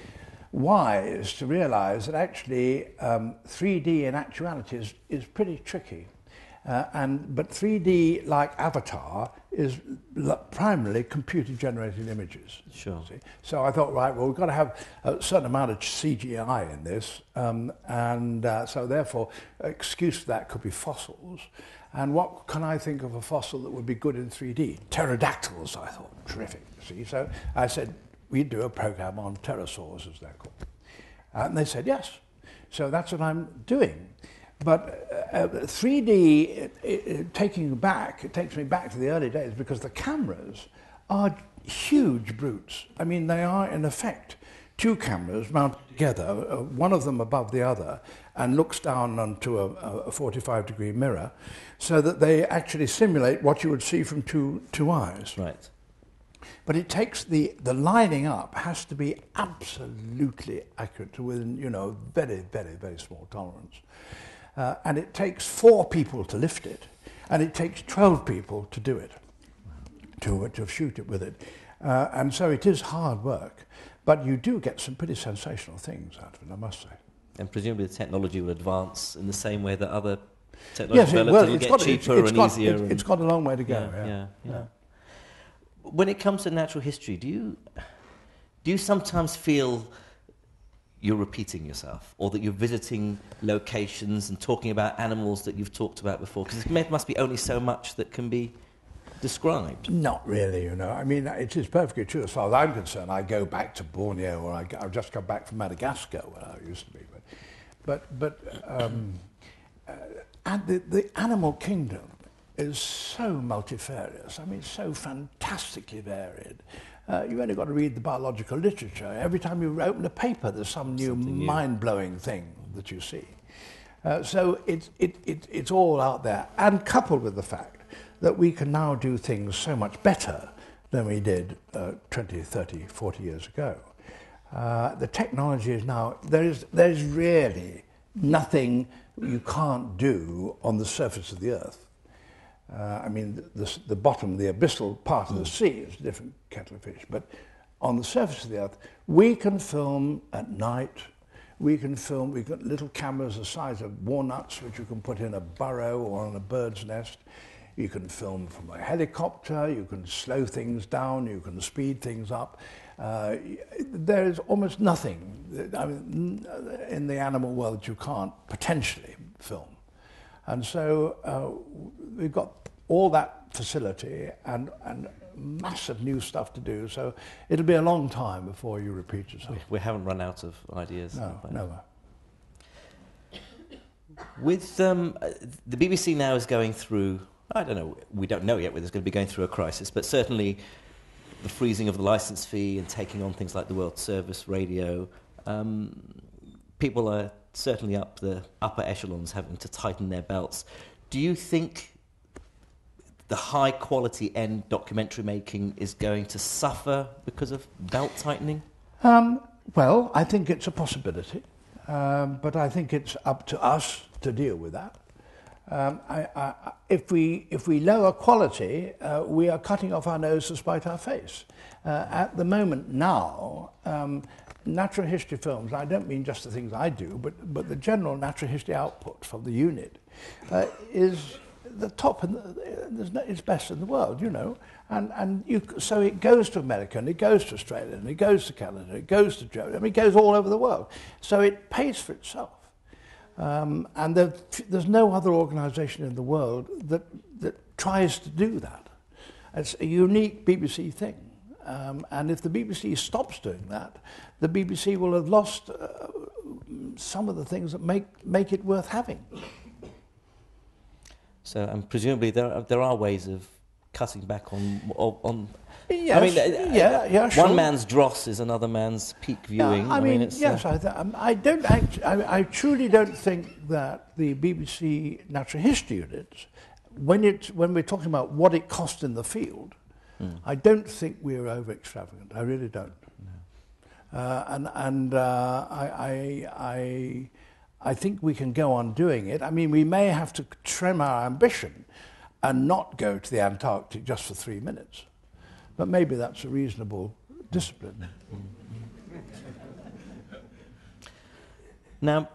wise to realise that actually 3D in actuality is pretty tricky. But 3D, like Avatar, is primarily computer-generated images. Sure. See? So I thought, right, well, we've got to have a certain amount of CGI in this, so therefore, excuse for that could be fossils. And what can I think of a fossil that would be good in 3D? Pterodactyls, I thought, terrific. See, so I said, we'd do a program on pterosaurs, as they're called. And they said, yes. So that's what I'm doing. But 3D, it takes me back to the early days because the cameras are huge brutes. I mean, they are, in effect, two cameras mounted together, one of them above the other, and looks down onto a 45-degree mirror, so that they actually simulate what you would see from two eyes. Right. But it takes the lining up has to be absolutely accurate to within, very, very, very small tolerance. And it takes 4 people to lift it, and it takes 12 people to do it, to shoot it with it. And so it is hard work, but you do get some pretty sensational things out of it, I must say. And presumably the technology will advance in the same way that other technology development will get cheaper and easier. It's got a long way to go. Yeah. When it comes to natural history, do you sometimes feel you're repeating yourself, or that you're visiting locations and talking about animals that you've talked about before? Because it must be only so much that can be described. Not really, I mean, it is perfectly true. As far as I'm concerned, I go back to Borneo, or I've just come back from Madagascar, where I used to be. And the animal kingdom is so multifarious. I mean, so fantastically varied. You've only got to read the biological literature. Every time you open a paper, there's some new mind-blowing thing that you see. So it's all out there, and coupled with the fact that we can now do things so much better than we did 20, 30, 40 years ago. The technology is now, there's really nothing you can't do on the surface of the Earth. I mean, the bottom, the abyssal part of the sea is a different kettle of fish, but on the surface of the Earth, we can film at night. We've got little cameras the size of walnuts, which you can put in a burrow or on a bird's nest. You can film from a helicopter, you can slow things down, you can speed things up. There is almost nothing in the animal world that you can't potentially film. And so we've got all that facility and massive new stuff to do, so it'll be a long time before you repeat yourself. We haven't run out of ideas. No, never. With the BBC now is going through, I don't know, we don't know yet whether it's going to be going through a crisis, but certainly the freezing of the licence fee and taking on things like the World Service Radio, people are certainly up the upper echelons having to tighten their belts. Do you think the high-quality end documentary making is going to suffer because of belt tightening? Well, I think it's a possibility, but I think it's up to us to deal with that. If we lower quality, we are cutting off our nose to spite our face. At the moment now, natural history films, I don't mean just the things I do, but the general natural history output from the unit is the top, and it's best in the world, you know. So it goes to America, and it goes to Australia, and it goes to Canada, it goes to Germany, I mean, it goes all over the world. So it pays for itself. And there's no other organisation in the world that tries to do that. It's a unique BBC thing. And if the BBC stops doing that, the BBC will have lost some of the things that make it worth having. So, and presumably there are ways of cutting back on. Yes, I mean, sure. One man's dross is another man's peak viewing. I mean, it's, yes, I truly don't think that the BBC Natural History Unit, when we're talking about what it cost in the field, I don't think we're over extravagant. I really don't. No. I think we can go on doing it. I mean, we may have to trim our ambition and not go to the Antarctic just for 3 minutes. But maybe that's a reasonable discipline. Now,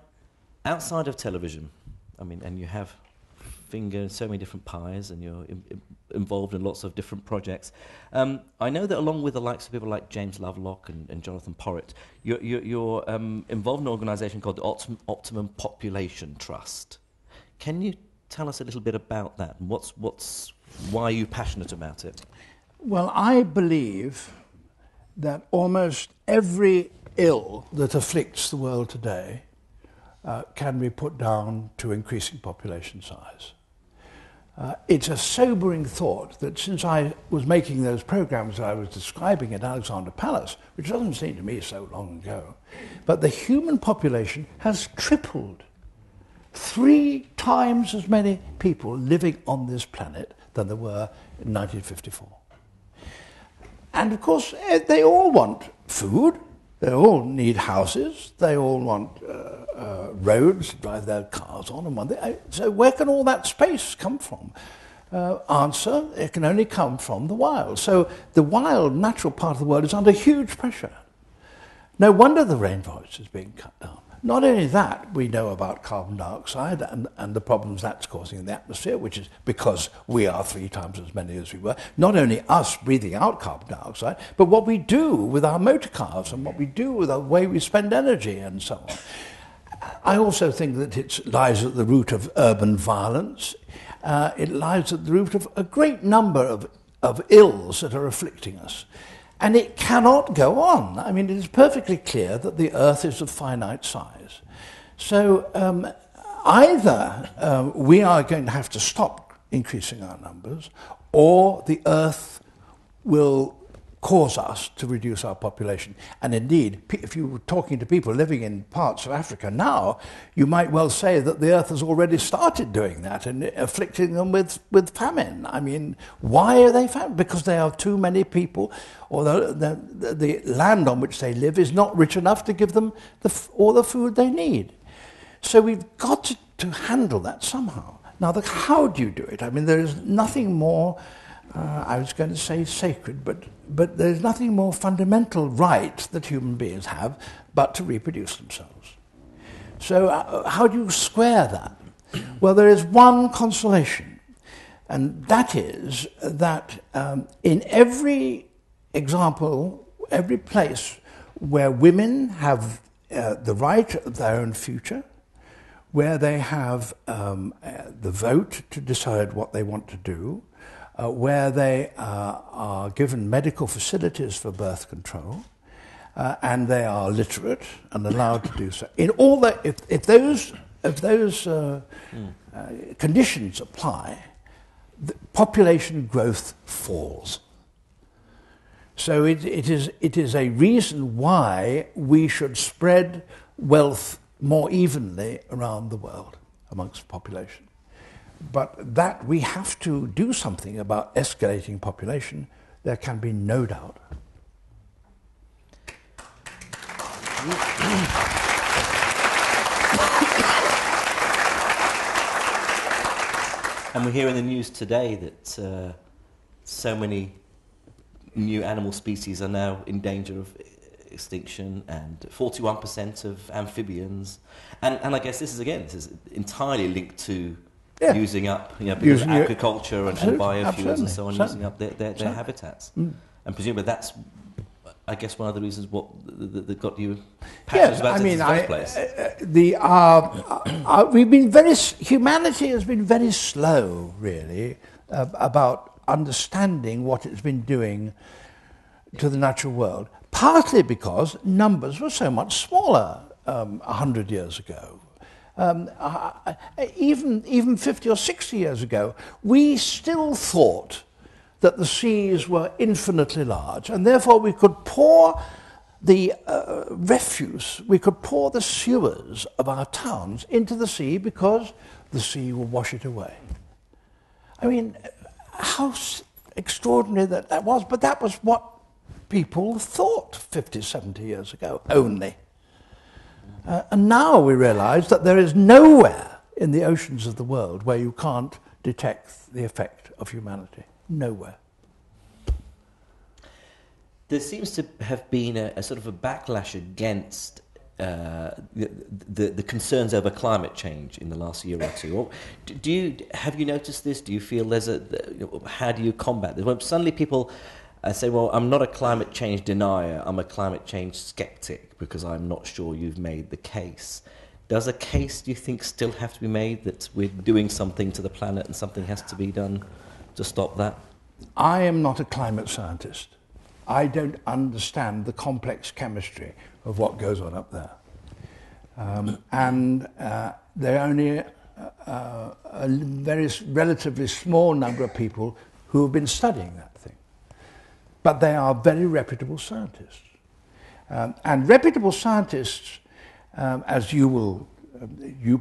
outside of television, I mean, and you have finger in so many different pies, and you're involved in lots of different projects. I know that along with the likes of people like James Lovelock and Jonathan Porritt, you're involved in an organisation called the Optimum Population Trust. Can you tell us a little bit about that, and why are you passionate about it? Well, I believe that almost every ill that afflicts the world today can be put down to increasing population size. It's a sobering thought that since I was making those programs that I was describing at Alexandra Palace, which doesn't seem to me so long ago, but the human population has tripled. 3 times as many people living on this planet than there were in 1954. And of course, they all want food, they all need houses, they all want roads to drive their cars on and one thing. So where can all that space come from? Answer, it can only come from the wild. So the wild, natural part of the world is under huge pressure. No wonder the rainforest is being cut down. Not only that, we know about carbon dioxide and the problems that's causing in the atmosphere, which is because we are 3 times as many as we were. Not only us breathing out carbon dioxide, but what we do with our motor cars and what we do with the way we spend energy and so on. I also think that it lies at the root of urban violence. It lies at the root of a great number of ills that are afflicting us. And it cannot go on. I mean, it is perfectly clear that the Earth is of finite size. So either we are going to have to stop increasing our numbers, or the Earth will cause us to reduce our population. And indeed, if you were talking to people living in parts of Africa now, you might well say that the Earth has already started doing that and afflicting them with famine. I mean, why are they famine? Because they have too many people, or the land on which they live is not rich enough to give them all the food they need. So we've got to handle that somehow. Now, how do you do it? I mean, there is nothing more, I was going to say sacred, but there's nothing more fundamental right that human beings have but to reproduce themselves. So how do you square that? Well, there is one consolation, and that is that in every example, every place where women have the right of their own future, where they have the vote to decide what they want to do, where they are given medical facilities for birth control, and they are literate and allowed to do so. In all that, if those conditions apply, the population growth falls. So it is a reason why we should spread wealth more evenly around the world amongst the population. But that we have to do something about escalating population, there can be no doubt. And we hear in the news today that so many new animal species are now in danger of extinction, and 41% of amphibians, and I guess this is entirely linked to using up, because of agriculture and biofuels and so on, using up their habitats. And presumably that's, I guess, one of the reasons that got you passionate about it in the first place. Humanity has been very slow, really, about understanding what it's been doing to the natural world. Partly because numbers were so much smaller 100 years ago. Even 50 or 60 years ago, we still thought that the seas were infinitely large, and therefore we could pour the refuse, we could pour the sewers of our towns into the sea because the sea will wash it away. I mean, how extraordinary that was, but that was what people thought 50, 70 years ago, only. And now we realize that there is nowhere in the oceans of the world where you can't detect the effect of humanity. Nowhere. There seems to have been a sort of a backlash against the concerns over climate change in the last year or two. Have you noticed this? Do you feel how do you combat this? Well, suddenly people say, well, I'm not a climate change denier, I'm a climate change skeptic because I'm not sure you've made the case. Does a case, do you think, still have to be made that we're doing something to the planet and something has to be done to stop that? I am not a climate scientist. I don't understand the complex chemistry of what goes on up there. There are only a very relatively small number of people who have been studying that thing. But they are very reputable scientists. And reputable scientists, as you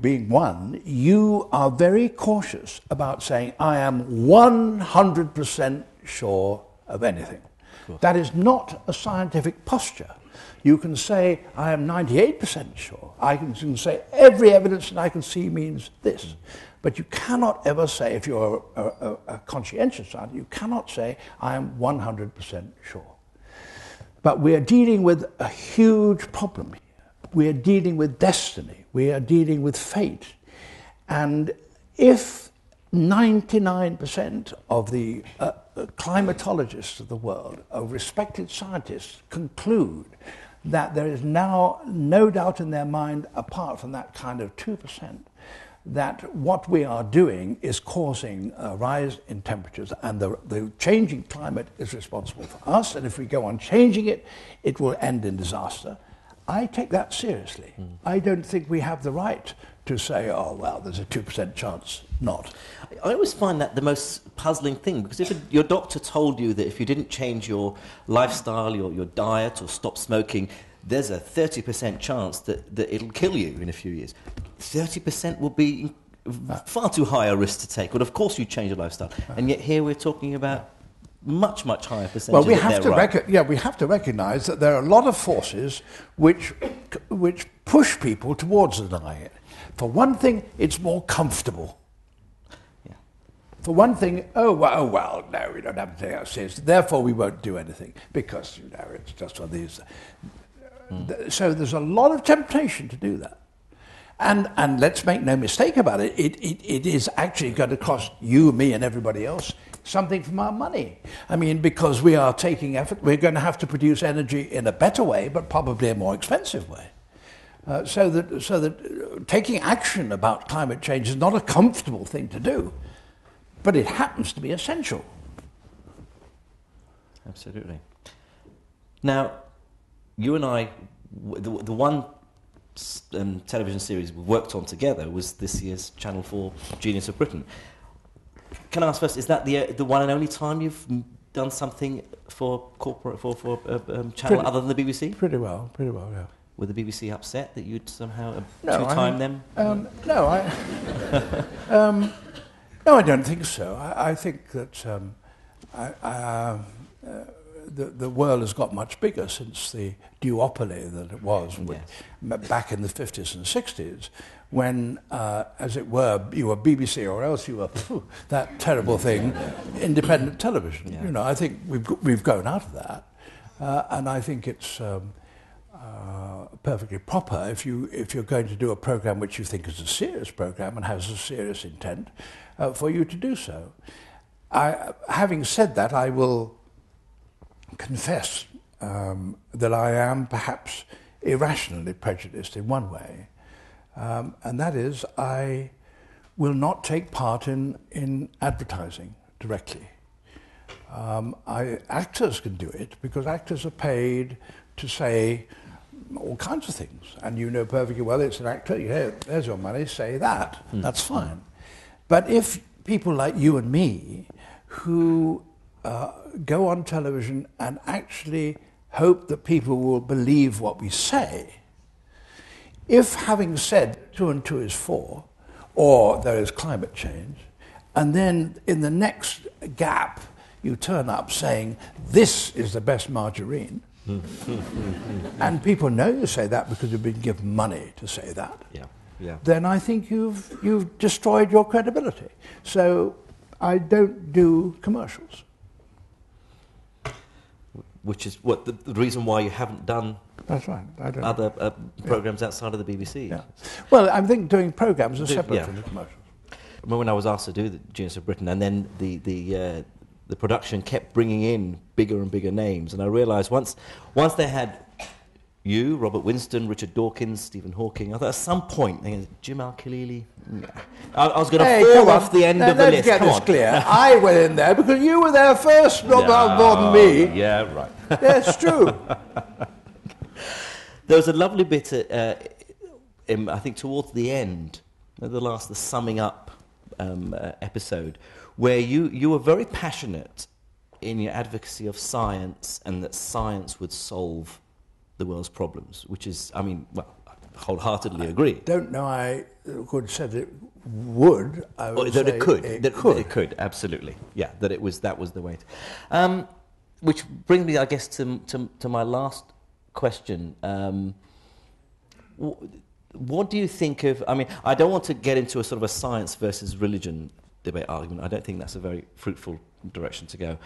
being one, you are very cautious about saying, I am 100% sure of anything. That is not a scientific posture. You can say, I am 98% sure. I can say, every evidence that I can see means this. But you cannot ever say, if you're a conscientious scientist, you cannot say, I am 100% sure. But we are dealing with a huge problem here. We are dealing with destiny. We are dealing with fate. And if 99% of the climatologists of the world, of respected scientists, conclude that there is now no doubt in their mind, apart from that kind of 2%, that what we are doing is causing a rise in temperatures, and the changing climate is responsible for us, and if we go on changing it, it will end in disaster. I take that seriously. I don't think we have the right to say, oh, well, there's a 2% chance not. I always find that the most puzzling thing, because if your doctor told you that if you didn't change your lifestyle, your diet, or stop smoking, there's a 30% chance that it'll kill you in a few years. 30% will be far too high a risk to take. But of course you change your lifestyle. And yet here we're talking about much, much higher percentage. Well, we have to recognise that there are a lot of forces which push people towards denying it. For one thing, it's more comfortable. Yeah. For one thing, well, no, we don't have to take it seriously. Therefore, we won't do anything because it's just one of these. So there's a lot of temptation to do that, and let's make no mistake about it. It is actually going to cost you, me, and everybody else something from our money. I mean, because we are taking effort, we're going to have to produce energy in a better way, but probably a more expensive way. So that taking action about climate change is not a comfortable thing to do, but it happens to be essential. Absolutely. Now, you and I, the one television series we worked on together was this year's Channel 4 Genius of Britain. Can I ask first, is that the one and only time you've done something for corporate for channel other than the BBC? Pretty well, yeah. Were the BBC upset that you'd somehow two-time them? No, I don't think so. I think that the world has got much bigger since the duopoly that it was back in the 50s and 60s, when, as it were, you were BBC or else you were that terrible thing, independent television. Yeah. You know, I think we've grown out of that, and I think it's perfectly proper if you're going to do a program which you think is a serious program and has a serious intent, for you to do so. Having said that, I will confess that I am perhaps irrationally prejudiced in one way, and that is I will not take part in advertising directly. Actors can do it because actors are paid to say all kinds of things, and you know perfectly well it's an actor. There's your money. Say that. That's fine. But if people like you and me, who go on television and actually hope that people will believe what we say, if having said 2 and 2 is 4, or there is climate change, and then in the next gap you turn up saying this is the best margarine, and people know you say that because you've been given money to say that, then I think you've destroyed your credibility. So I don't do commercials. Which is what the reason why you haven't done. That's right. I don't other programs outside of the BBC. Yeah. Well, I think doing programs are separate from the commercials. I remember when I was asked to do the Genius of Britain, and then the production kept bringing in bigger and bigger names, and I realised once they had you, Robert Winston, Richard Dawkins, Stephen Hawking, I thought at some point, Jim Al-Khalili, I was going to fall off the end of the list. Let's get this clear. I went in there because you were there first, more than me. Yeah, right. That's true. There was a lovely bit, I think, towards the end, the summing up episode, where you were very passionate in your advocacy of science and that science would solve the world's problems, which is, I wholeheartedly agree. Don't know I could said it would. I would that say it could. It could, absolutely. Yeah, that was the way. Which brings me, I guess, to my last question. What do you think of? I mean, I don't want to get into a sort of a science versus religion debate argument. I don't think that's a very fruitful direction to go.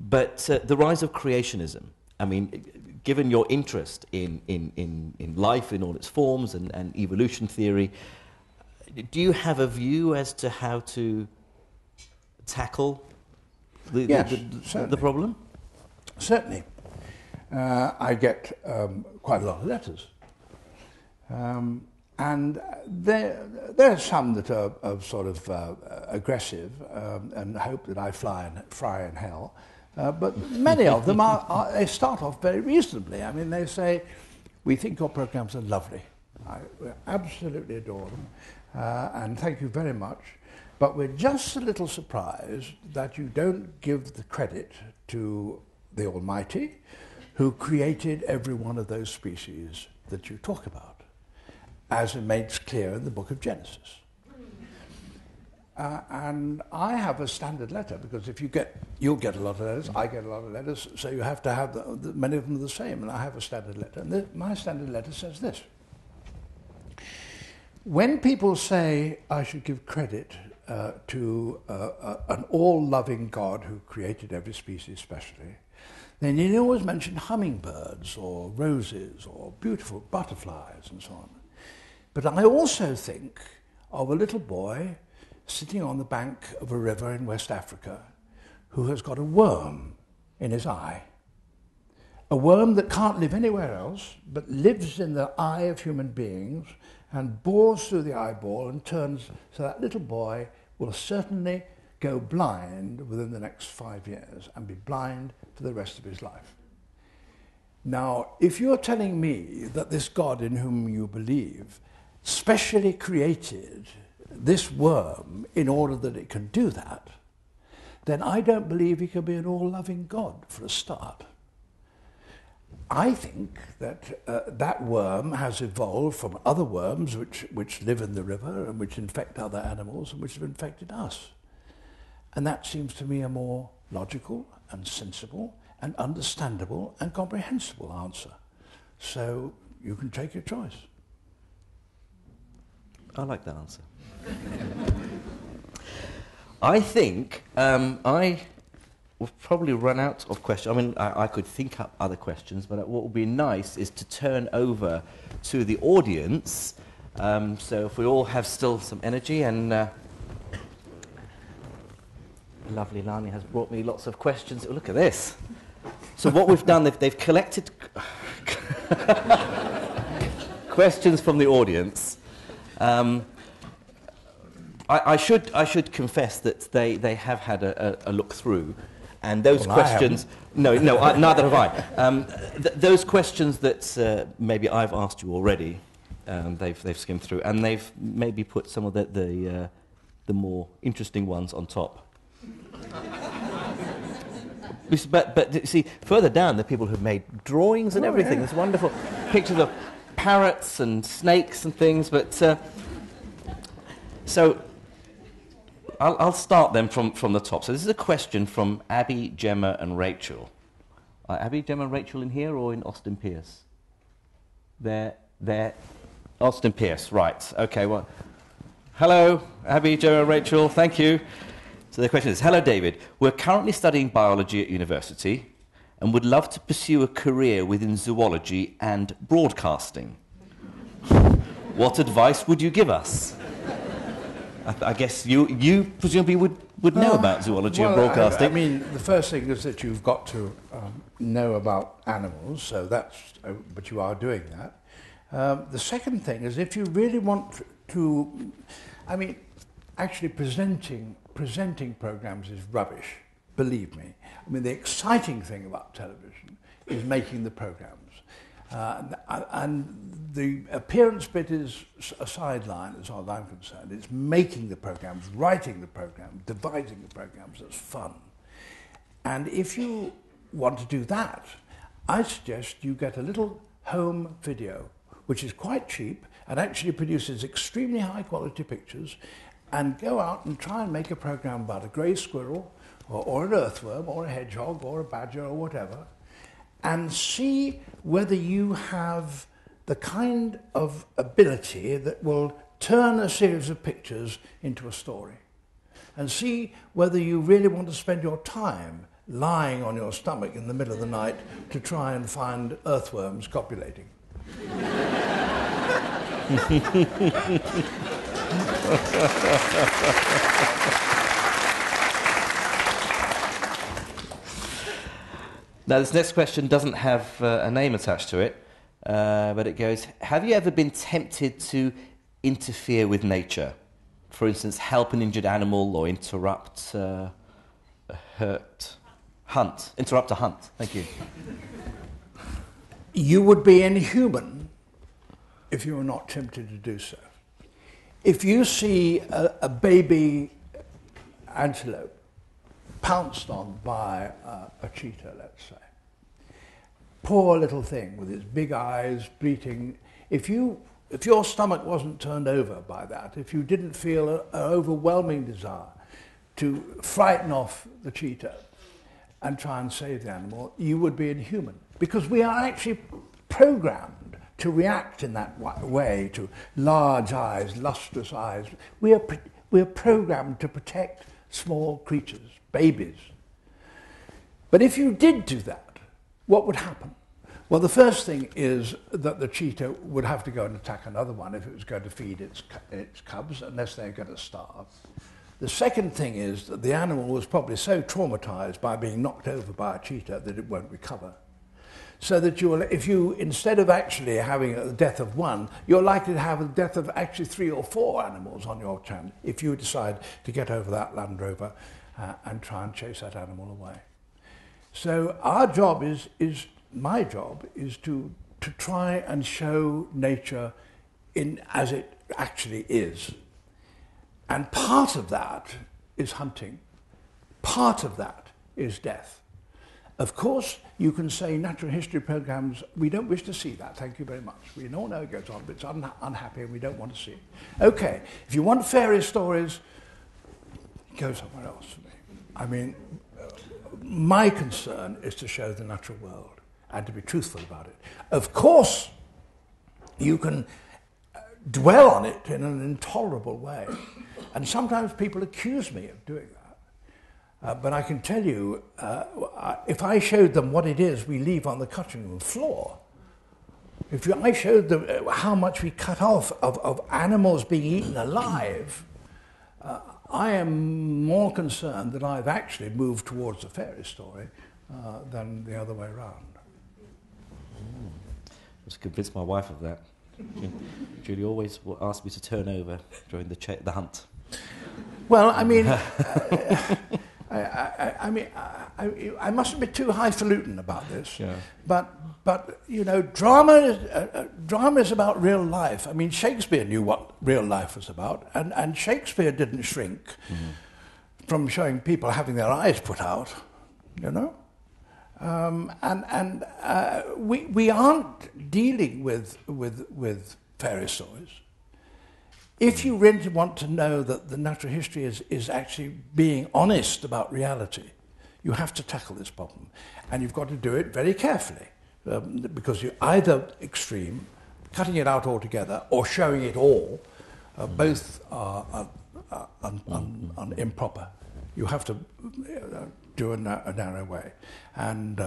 But the rise of creationism. I mean, given your interest in life in all its forms and evolution theory, do you have a view as to how to tackle the problem? Certainly. I get quite a lot of letters. And there are some that are sort of aggressive and hope that I fry in hell. But many of them they start off very reasonably. I mean, they say, We think your programs are lovely. We absolutely adore them, and thank you very much. But we're just a little surprised that you don't give the credit to the Almighty, who created every one of those species that you talk about, as it makes clear in the book of Genesis. And I have a standard letter, because you'll get a lot of letters, I get a lot of letters, so you have to have many of them are the same, and I have a standard letter. And my standard letter says this. When people say I should give credit to an all-loving God who created every species specially, then you always mention hummingbirds or roses or beautiful butterflies and so on. But I also think of a little boy sitting on the bank of a river in West Africa who has got a worm in his eye. A worm that can't live anywhere else, but lives in the eye of human beings and bores through the eyeball and turns, so that little boy will certainly go blind within the next 5 years and be blind for the rest of his life. Now, if you're telling me that this God in whom you believe specially created this worm in order that it can do that, then I don't believe he can be an all-loving God for a start. I think that that worm has evolved from other worms which live in the river and which infect other animals and which have infected us. And that seems to me a more logical and sensible and understandable and comprehensible answer. So you can take your choice. I like that answer. I think I will probably run out of questions. I mean, I could think up other questions, but what would be nice is to turn over to the audience. So if we all have still some energy, and lovely Lani has brought me lots of questions. Oh, look at this. So what we've done, they've collected questions from the audience. I should confess that they have had a look through, and those questions. Neither have I. Those questions that maybe I've asked you already, they've skimmed through, and they've maybe put some of the more interesting ones on top. But see, further down, the people who've made drawings and everything. Yeah. There's wonderful pictures of parrots and snakes and things. But so I'll start them from the top. So this is a question from Abby, Gemma, and Rachel. Are Abby, Gemma, and Rachel in here or in Austin Pierce? They're Austin Pierce, right? Okay. Well, hello, Abby, Gemma, and Rachel. Thank you. So the question is, hello David, we're currently studying biology at university and would love to pursue a career within zoology and broadcasting. What advice would you give us? I guess you presumably would know about zoology and broadcasting. I mean, the first thing is that you've got to know about animals, so but you are doing that. The second thing is if you really want to, actually presenting programs is rubbish, believe me. I mean, the exciting thing about television is making the programs. And the appearance bit is a sideline as far as I'm concerned. It's making the programs, writing the programs, devising the programs that's fun. And if you want to do that, I suggest you get a little home video, which is quite cheap and actually produces extremely high quality pictures, and go out and try and make a program about a grey squirrel or an earthworm or a hedgehog or a badger or whatever, and see whether you have the kind of ability that will turn a series of pictures into a story, and see whether you really want to spend your time lying on your stomach in the middle of the night to try and find earthworms copulating. Now, this next question doesn't have a name attached to it, but it goes, have you ever been tempted to interfere with nature? For instance, help an injured animal or interrupt a hunt. Thank you. you would be inhuman if you were not tempted to do so. If you see a baby antelope pounced on by a cheetah, let's say, poor little thing with its big eyes bleating, if your stomach wasn't turned over by that, if you didn't feel an overwhelming desire to frighten off the cheetah and try and save the animal, you would be inhuman. Because we are actually programmed to react in that way to large eyes, lustrous eyes. We are programmed to protect small creatures, babies. But if you did do that, what would happen? Well, the first thing is that the cheetah would have to go and attack another one if it was going to feed its cubs, unless they're going to starve. The second thing is that the animal was probably so traumatized by being knocked over by a cheetah that it won't recover. So that if you, instead of actually having the death of one, you're likely to have the death of actually 3 or 4 animals on your chance if you decide to get over that Land Rover and try and chase that animal away. So our job my job is to try and show nature as it actually is. And part of that is hunting. Part of that is death. Of course, you can say natural history programs, we don't wish to see that, thank you very much. We all know it goes on, but it's unhappy and we don't want to see it. Okay, if you want fairy stories, go somewhere else for me. I mean, my concern is to show the natural world and to be truthful about it. Of course, you can dwell on it in an intolerable way. And sometimes people accuse me of doing that. But I can tell you, if I showed them what it is we leave on the cutting room floor, I showed them how much we cut off of animals being eaten alive, I am more concerned that I've actually moved towards a fairy story than the other way around. Just convinced my wife of that. Julie always asked me to turn over during the hunt. Well, I mean, I mustn't be too highfalutin about this, yeah. But you know, drama is about real life. I mean, Shakespeare knew what real life was about, and Shakespeare didn't shrink from showing people having their eyes put out, you know. We aren't dealing with fairy stories. If you really want to know that the natural history is actually being honest about reality, you have to tackle this problem. And you've got to do it very carefully, because you're either extreme, cutting it out altogether, or showing it all. Both are improper. You have to do a narrow way. And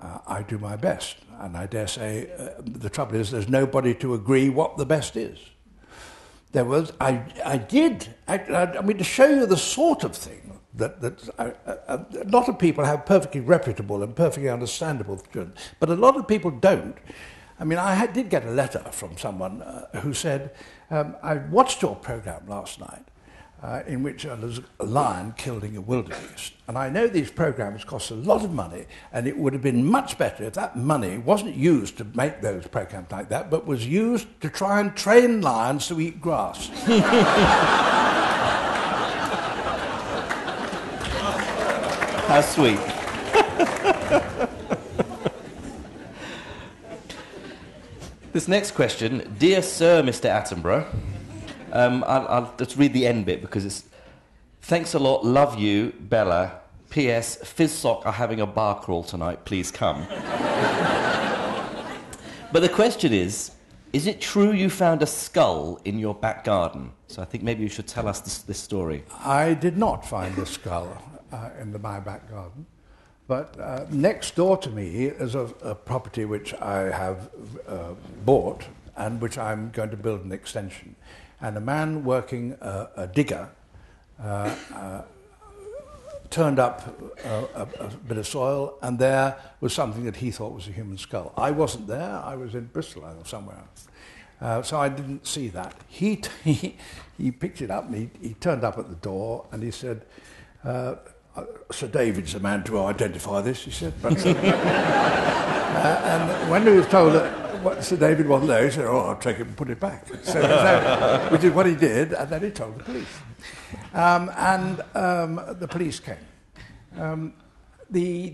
I do my best. And I dare say the trouble is there's nobody to agree what the best is. There was, I mean, to show you the sort of thing that a lot of people have perfectly reputable and perfectly understandable children, but a lot of people don't. I mean, I did get a letter from someone who said, I watched your program last night in which there was a lion killing a wildebeest. And I know these programs cost a lot of money, and it would have been much better if that money wasn't used to make those programs like that, but was used to try and train lions to eat grass. How sweet. This next question, dear Sir Mr. Attenborough, I'll just read the end bit because it's, thanks a lot, love you, Bella. P.S. Fizzsock are having a bar crawl tonight, please come. But the question is it true you found a skull in your back garden? So I think maybe you should tell us this story. I did not find a skull in my back garden, but next door to me is a property which I have bought and which I'm going to build an extension. And a man working a digger turned up a bit of soil, and there was something that he thought was a human skull. I wasn't there. I was in Bristol or somewhere else. So I didn't see that. He picked it up, and he turned up at the door, and he said, Sir David's the man to identify this, he said. But And when he was told that Sir David wasn't there, he said, "Oh, I'll take it and put it back." So, which is what he did, and then he told the police. The police came. The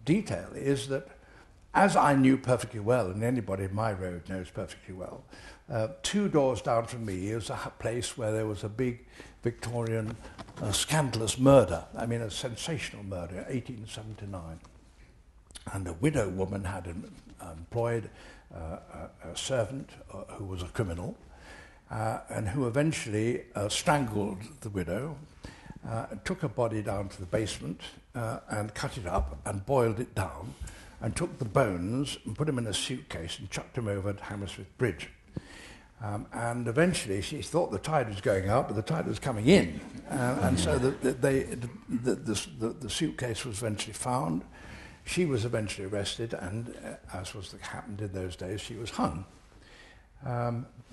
detail is that, as I knew perfectly well, and anybody in my road knows perfectly well, 2 doors down from me is a place where there was a big Victorian scandalous murder, I mean a sensational murder, 1879. And a widow woman had employed a servant who was a criminal, and who eventually strangled the widow, took her body down to the basement and cut it up and boiled it down, and took the bones and put them in a suitcase and chucked them over at Hammersmith Bridge. And eventually she thought the tide was going out, but the tide was coming in. And so the suitcase was eventually found. She was eventually arrested, and as was happened in those days, she was hung.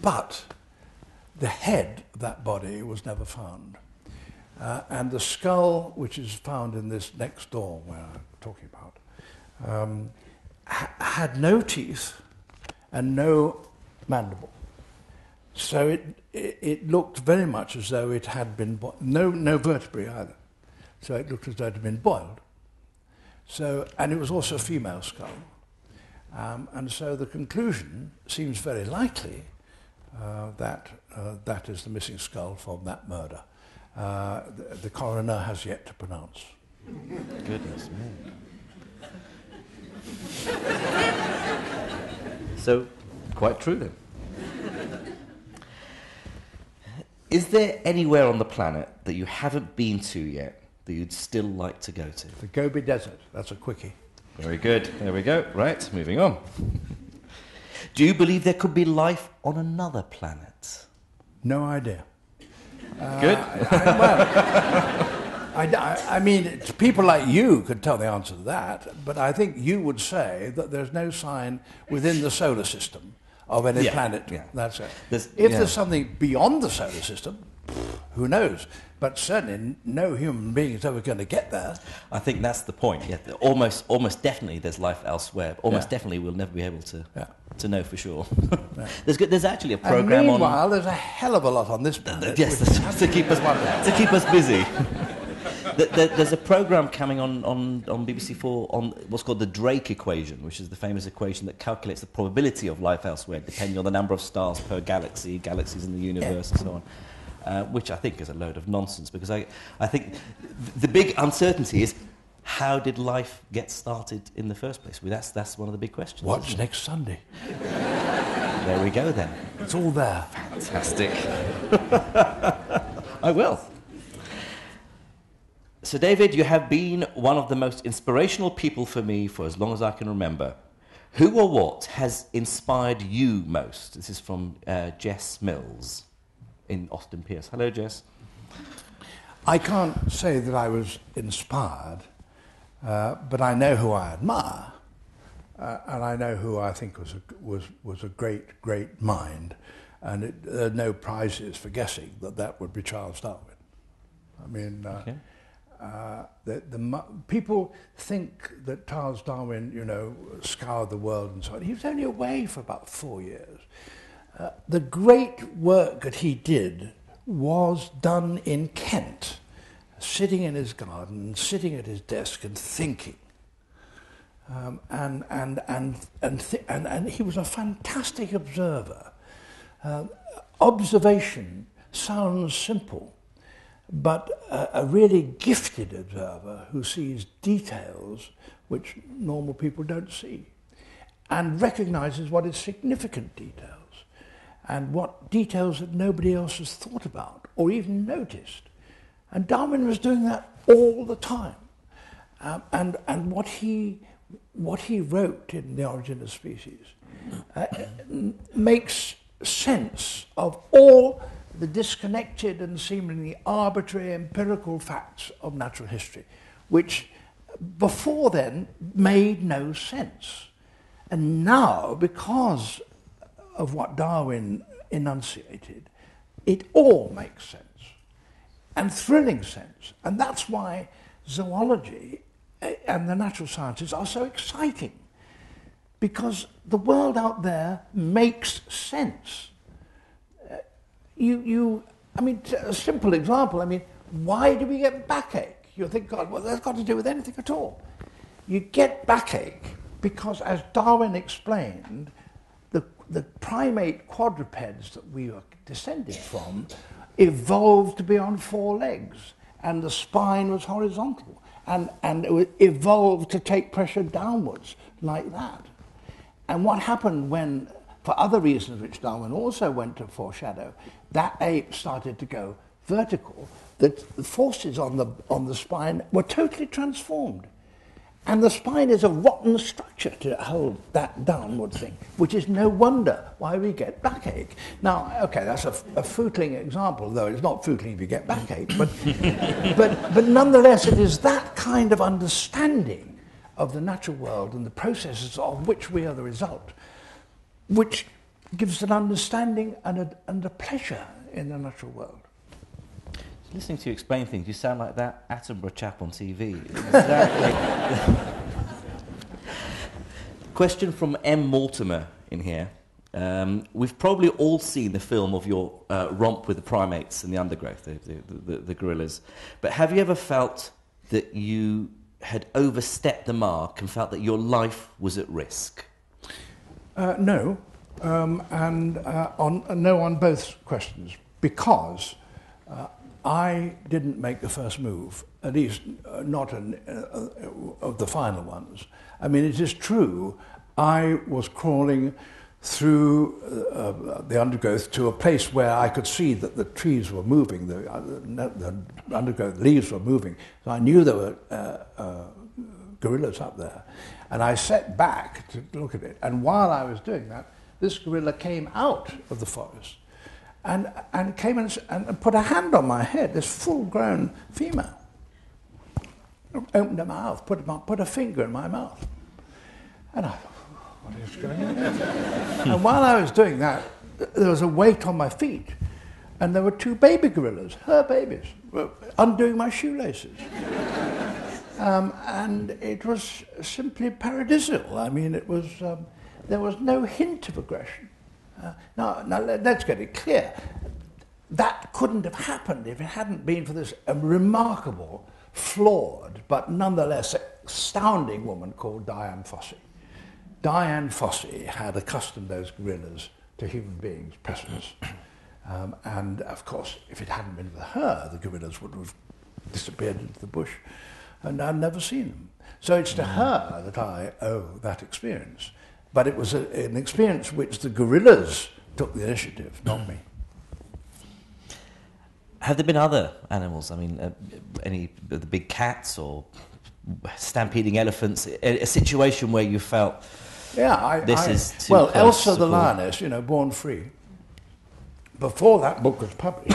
But the head of that body was never found. And the skull, which is found in this next door where I'm talking about, had no teeth and no mandible. So it looked very much as though it had been no vertebrae either. So it looked as though it had been boiled. So, and it was also a female skull. And so the conclusion seems very likely that that is the missing skull from that murder. The coroner has yet to pronounce. Goodness me. So, quite true then. Is there anywhere on the planet that you haven't been to yet that you'd still like to go to? The Gobi Desert, that's a quickie. Very good. There we go. Right, moving on. Do you believe there could be life on another planet? No idea. Good. I mean, people like you could tell the answer to that, but I think you would say that there's no sign within the solar system of any planet. Yeah. That's it. There's something beyond the solar system, who knows? But certainly no human being is ever going to get there. I think that's the point. Yeah, almost definitely there's life elsewhere. Almost definitely we'll never be able to know for sure. There's actually a program. And meanwhile, there's a hell of a lot on this planet. Yes, to keep us busy. There's a program coming on BBC4 on what's called the Drake equation, which is the famous equation that calculates the probability of life elsewhere, depending on the number of stars per galaxy, galaxies in the universe, and so on. Which I think is a load of nonsense, because I think the big uncertainty is, how did life get started in the first place? Well, that's one of the big questions. Watch next Sunday. There we go then. It's all there. Fantastic. I will. So, David, you have been one of the most inspirational people for me for as long as I can remember. Who or what has inspired you most? This is from Jess Mills in Austin Pierce. Hello, Jess. I can't say that I was inspired, but I know who I admire, and I know who I think was a great mind, and there are no prizes for guessing that would be Charles Darwin. I mean, people think that Charles Darwin, scoured the world and so on. He was only away for about 4 years. The great work that he did was done in Kent, sitting in his garden, sitting at his desk and thinking. And he was a fantastic observer. Observation sounds simple, but a really gifted observer who sees details which normal people don't see, and recognizes what is significant details, and what details that nobody else has thought about or even noticed. And Darwin was doing that all the time. And what he wrote in The Origin of Species makes sense of all the disconnected and seemingly arbitrary empirical facts of natural history, which before then made no sense. And now, because of what Darwin enunciated, it all makes sense, and thrilling sense. And that's why zoology and the natural sciences are so exciting because the world out there makes sense. I mean, a simple example, I mean, why do we get backache? You think, God, well, that's got to do with anything at all. You get backache because, as Darwin explained, the primate quadrupeds that we are descended from evolved to be on 4 legs, and the spine was horizontal, and it evolved to take pressure downwards like that. And what happened when, for other reasons which Darwin also went to foreshadow, that ape started to go vertical, the forces on the spine were totally transformed. And the spine is a rotten structure to hold that downward thing, which is no wonder why we get backache. Now, okay, that's a footling example, though it's not footling if you get backache, but nonetheless, it is that kind of understanding of the natural world and the processes of which we are the result, which gives an understanding and a pleasure in the natural world. Listening to you explain things, you sound like that Attenborough chap on TV. Exactly. Question from M. Mortimer in here. We've probably all seen the film of your romp with the primates and the undergrowth, the gorillas. But have you ever felt that you had overstepped the mark and felt that your life was at risk? No, on both questions, because I didn't make the first move, at least not of the final ones. I mean, it is true, I was crawling through the undergrowth to a place where I could see that the trees were moving, the undergrowth leaves were moving. So I knew there were gorillas up there. And I sat back to look at it. And while I was doing that, this gorilla came out of the forest and came and put a hand on my head, this full-grown female. Opened her mouth, put a finger in my mouth. And I thought, what is going on? And while I was doing that, there was a weight on my feet, and there were 2 baby gorillas, her babies, undoing my shoelaces. And it was simply paradisial. I mean, it was there was no hint of aggression. Now, let's get it clear. That couldn't have happened if it hadn't been for this remarkable, flawed, but nonetheless astounding woman called Diane Fossey. Diane Fossey had accustomed those gorillas to human beings' presence. And, of course, if it hadn't been for her, the gorillas would have disappeared into the bush, and I'd never seen them. So it's to her that I owe that experience. But it was an experience which the gorillas took the initiative, not me. Have there been other animals? I mean, any of the big cats or stampeding elephants? A situation where you felt this is too well, close Elsa to the call. lioness, born free. Before that book was published,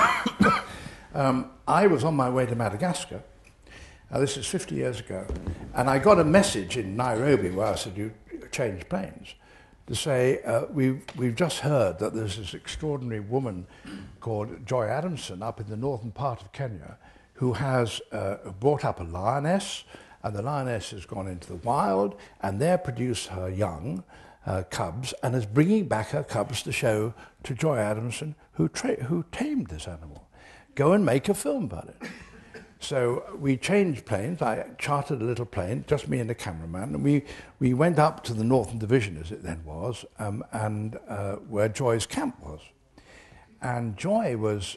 I was on my way to Madagascar. Now, this is 50 years ago, and I got a message in Nairobi where I said, you change planes, to say, we've just heard that there's this extraordinary woman called Joy Adamson up in the northern part of Kenya who has brought up a lioness, and the lioness has gone into the wild, and there produced her young cubs, and is bringing back her cubs to show to Joy Adamson, who tamed this animal. Go and make a film about it. So we changed planes. I chartered a little plane, just me and the cameraman, and we went up to the Northern Division, as it then was, and where Joy's camp was. And Joy was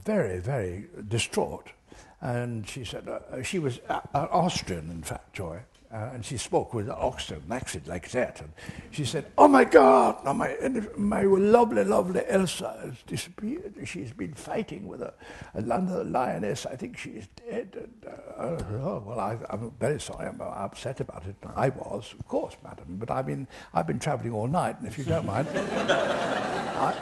very, very distraught. And she said, she was Austrian, in fact, Joy, and she spoke with an Austrian accent like that. And she said, "Oh my God, my lovely, lovely Elsa has disappeared. She's been fighting with another lioness. I think she's dead." And, I'm very sorry. I'm upset about it. I was, of course, madam. But I've been travelling all night, and if you don't mind,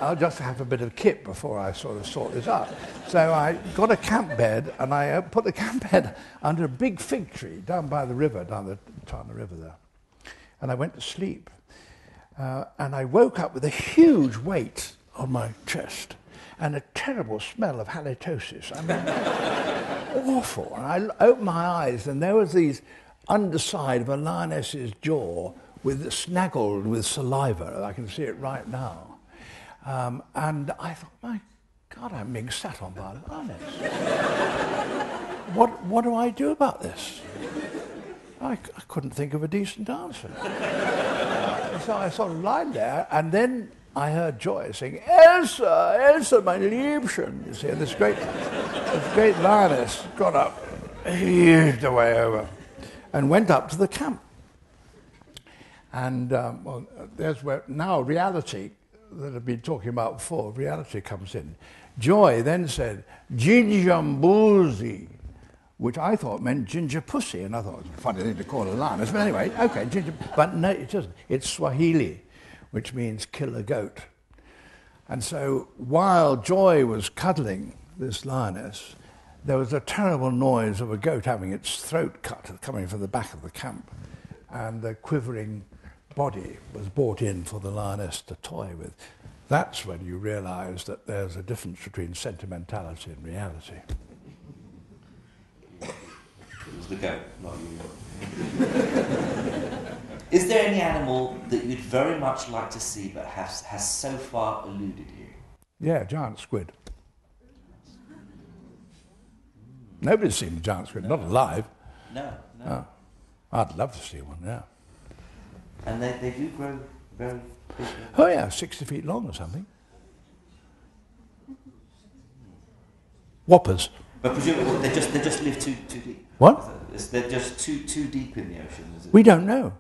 I'll just have a bit of kip before I sort of sort this out. So I got a camp bed, and I put the camp bed under a big fig tree down by the river, down the Tana River there. And I went to sleep. And I woke up with a huge weight on my chest and a terrible smell of halitosis. I mean, awful. And I opened my eyes, and there was these underside of a lioness's jaw snaggled with saliva. I can see it right now. And I thought, my God, I'm being sat on by a lioness. What do I do about this? I couldn't think of a decent answer. So I sort of lied there, and then I heard Joy saying, Elsa, Elsa, mein Liebchen. You see, this great lioness got up, heaved away over, and went up to the camp. And well, there's where now reality that I've been talking about before, reality comes in. Joy then said, Ginjambuzi, which I thought meant ginger pussy, and I thought it was a funny thing to call a lioness. But anyway, okay, ginger, but no, it doesn't. It's Swahili, which means kill a goat. And so while Joy was cuddling this lioness, there was a terrible noise of a goat having its throat cut coming from the back of the camp, and the quivering body was brought in for the lioness to toy with. That's when you realise that there's a difference between sentimentality and reality. It was the goat, not you. Is there any animal that you'd very much like to see but has so far eluded you? Yeah, giant squid. Nobody's seen a giant squid, not alive. No. Oh. I'd love to see one, yeah. And they do grow very big. Oh yeah, 60 feet long or something. Whoppers. But presumably they just live too deep. What? They're just too deep in the ocean, is it? We don't know.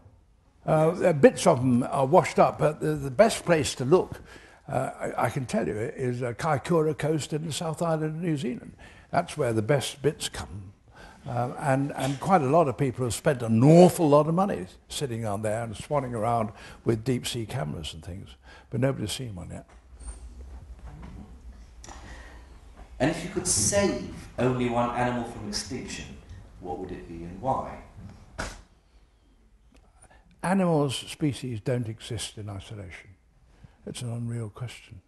Bits of them are washed up, but the best place to look, I can tell you, is Kaikoura Coast in the South Island of New Zealand. That's where the best bits come. And quite a lot of people have spent an awful lot of money sitting on there and swanning around with deep sea cameras and things, but nobody's seen one yet. And if you could save only one animal from extinction, what would it be and why? Animals, species don't exist in isolation. It's an unreal question.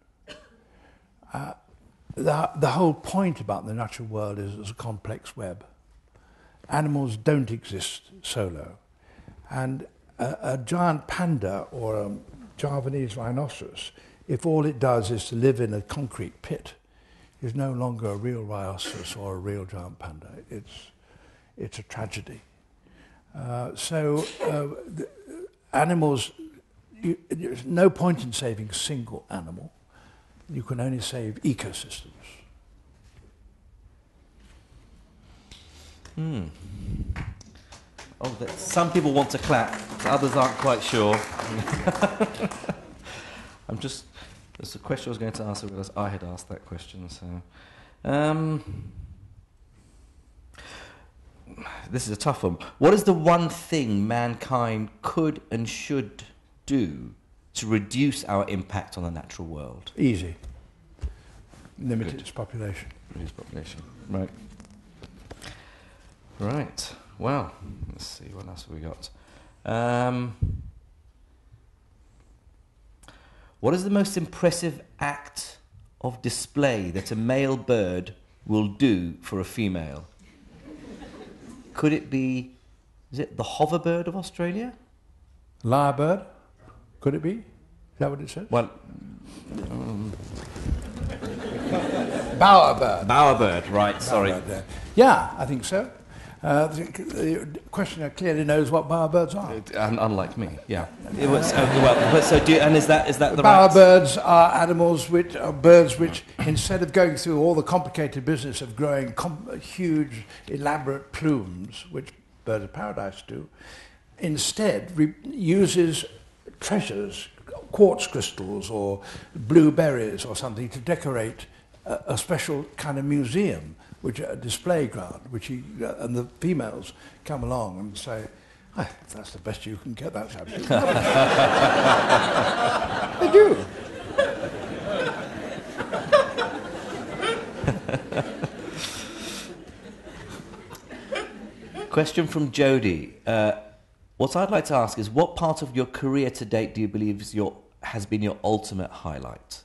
The whole point about the natural world is it's a complex web. Animals don't exist solo. And a giant panda or a Javanese rhinoceros, if all it does is to live in a concrete pit, is no longer a real rhinoceros or a real giant panda. It's a tragedy. Animals, there's no point in saving a single animal. You can only save ecosystems. Oh, some people want to clap, others aren't quite sure. There's a question I was going to ask because I had asked that question. So, this is a tough one. What is the one thing mankind could and should do to reduce our impact on the natural world? Easy. Limit its population. Reduce population. Right. Right. Well, let's see. What else have we got? What is the most impressive act of display that a male bird will do for a female? Could it be, is it the hoverbird of Australia? Lyrebird? Could it be? Is that what it says? Well, bowerbird. Bowerbird, right, sorry. Bowerbird, yeah, I think so. The questioner clearly knows what bowerbirds are. Unlike me, yeah. It was, is that the bowerbirds are animals which are birds which, instead of going through all the complicated business of growing huge, elaborate plumes, which birds of paradise do, instead uses treasures, quartz crystals or blueberries or something to decorate a special kind of museum, which a display ground, and the females come along and say, if that's the best you can get, that's absolutely They do. Question from Jodie. What I'd like to ask is, what part of your career to date do you believe has been your ultimate highlight?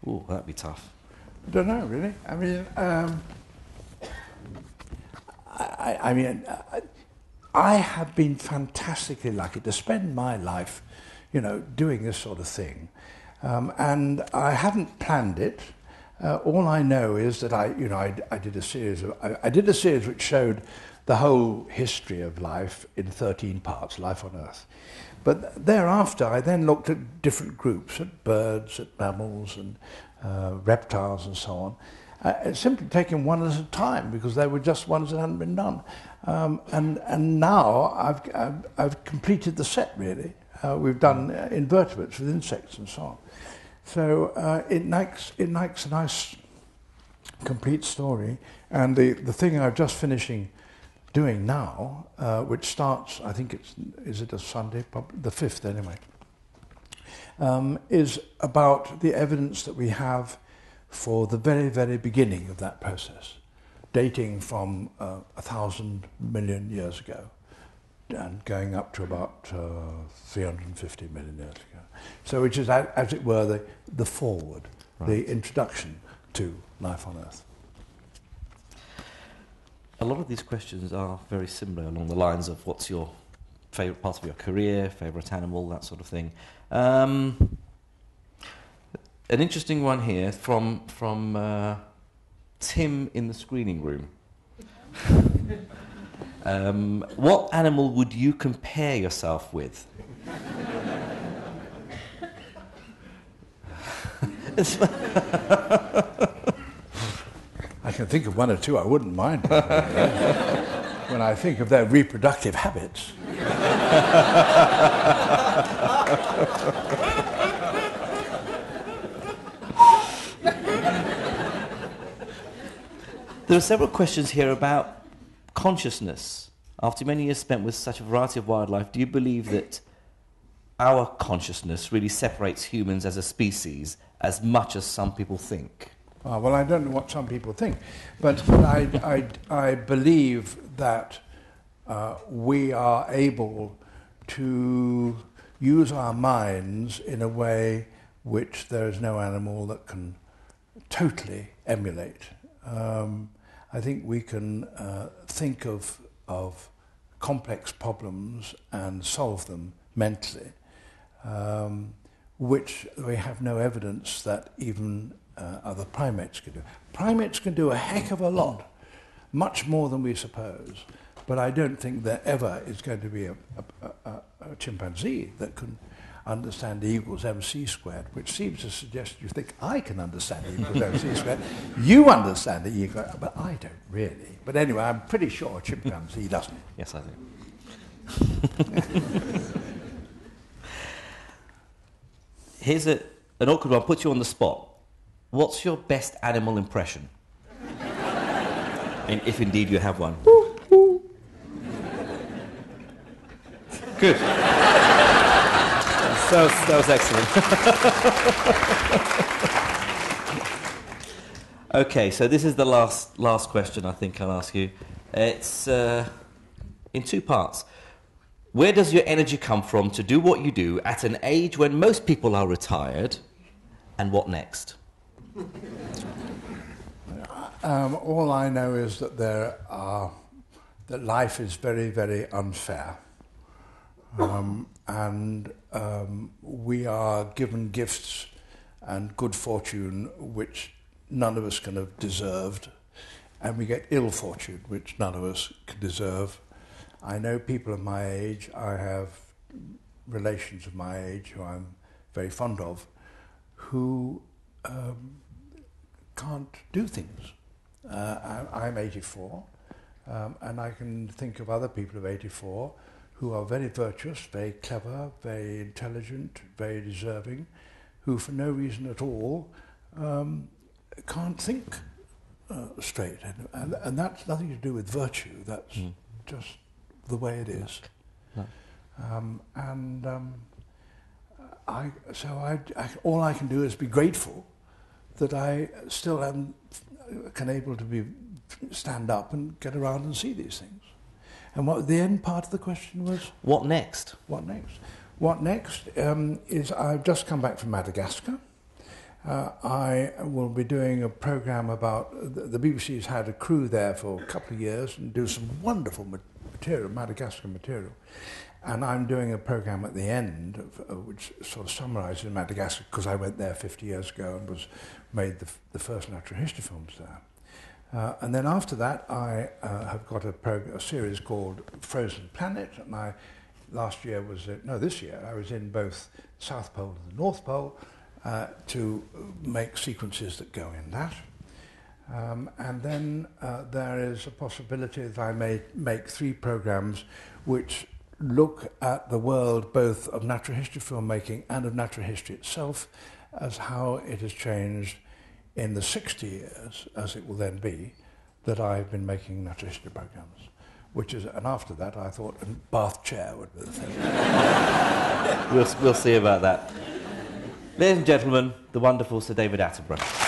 Ooh, that'd be tough. I don't know, really. I mean, I mean, I have been fantastically lucky to spend my life, you know, doing this sort of thing. And I haven't planned it. All I know is that I did a series which showed the whole history of life in 13 parts, life on Earth. But thereafter, I then looked at different groups, at birds, at mammals, and reptiles, and so on. Simply taking one at a time, because they were just ones that hadn't been done. And now I've completed the set, really. We've done invertebrates with insects and so on. So it makes a nice, complete story. And the thing I'm just finishing doing now, which starts, I think is it a Sunday? Probably the 5th anyway, is about the evidence that we have for the very, very beginning of that process, dating from 1,000 million years ago and going up to about 350 million years ago. So which is, as it were, the forward, right, the introduction to life on Earth. A lot of these questions are very similar along the lines of what's your favourite part of your career, favourite animal, that sort of thing. An interesting one here from Tim in the screening room. What animal would you compare yourself with? I can think of one or two I wouldn't mind when I think of their reproductive habits. There are several questions here about consciousness. After many years spent with such a variety of wildlife, do you believe that our consciousness really separates humans as a species as much as some people think? Well, I don't know what some people think, but I believe that we are able to use our minds in a way which there is no animal that can totally emulate. I think we can think of complex problems and solve them mentally, which we have no evidence that even other primates can do. Primates can do a heck of a lot, much more than we suppose, but I don't think there ever is going to be a chimpanzee that can understand E equals mc squared, which seems to suggest you think I can understand E equals mc squared. You understand E equals, but I don't really. But anyway, I'm pretty sure a chimpanzee doesn't. Yes, I do. Here's an awkward one. Put you on the spot. What's your best animal impression? And if indeed you have one. Good. That was excellent. Okay, so this is the last question I think I'll ask you. It's in two parts. Where does your energy come from to do what you do at an age when most people are retired, and what next? All I know is that that life is very, very unfair. And we are given gifts and good fortune which none of us can have deserved, and we get ill fortune which none of us can deserve. I know people of my age, I have relations of my age who I'm very fond of, who can't do things. I'm 84, and I can think of other people of 84 who are very virtuous, very clever, very intelligent, very deserving, who for no reason at all can't think straight. And that's nothing to do with virtue, that's just the way it is. No. All I can do is be grateful that I still can able to stand up and get around and see these things. And what the end part of the question was? What next? What next? What next is I've just come back from Madagascar, I will be doing a programme about, the BBC's had a crew there for a couple of years and do some wonderful material, Madagascar material. And I'm doing a programme at the end, which sort of summarises Madagascar, because I went there 50 years ago and made the first natural history films there. And then after that, I have got a series called Frozen Planet, and this year, I was in both South Pole and the North Pole, to make sequences that go in that. And then there is a possibility that I may make 3 programmes which look at the world both of natural history filmmaking and of natural history itself, as how it has changed in the 60 years, as it will then be, that I've been making natural history programmes. And after that I thought a bath chair would be the thing. We'll see about that. Ladies and gentlemen, the wonderful Sir David Attenborough.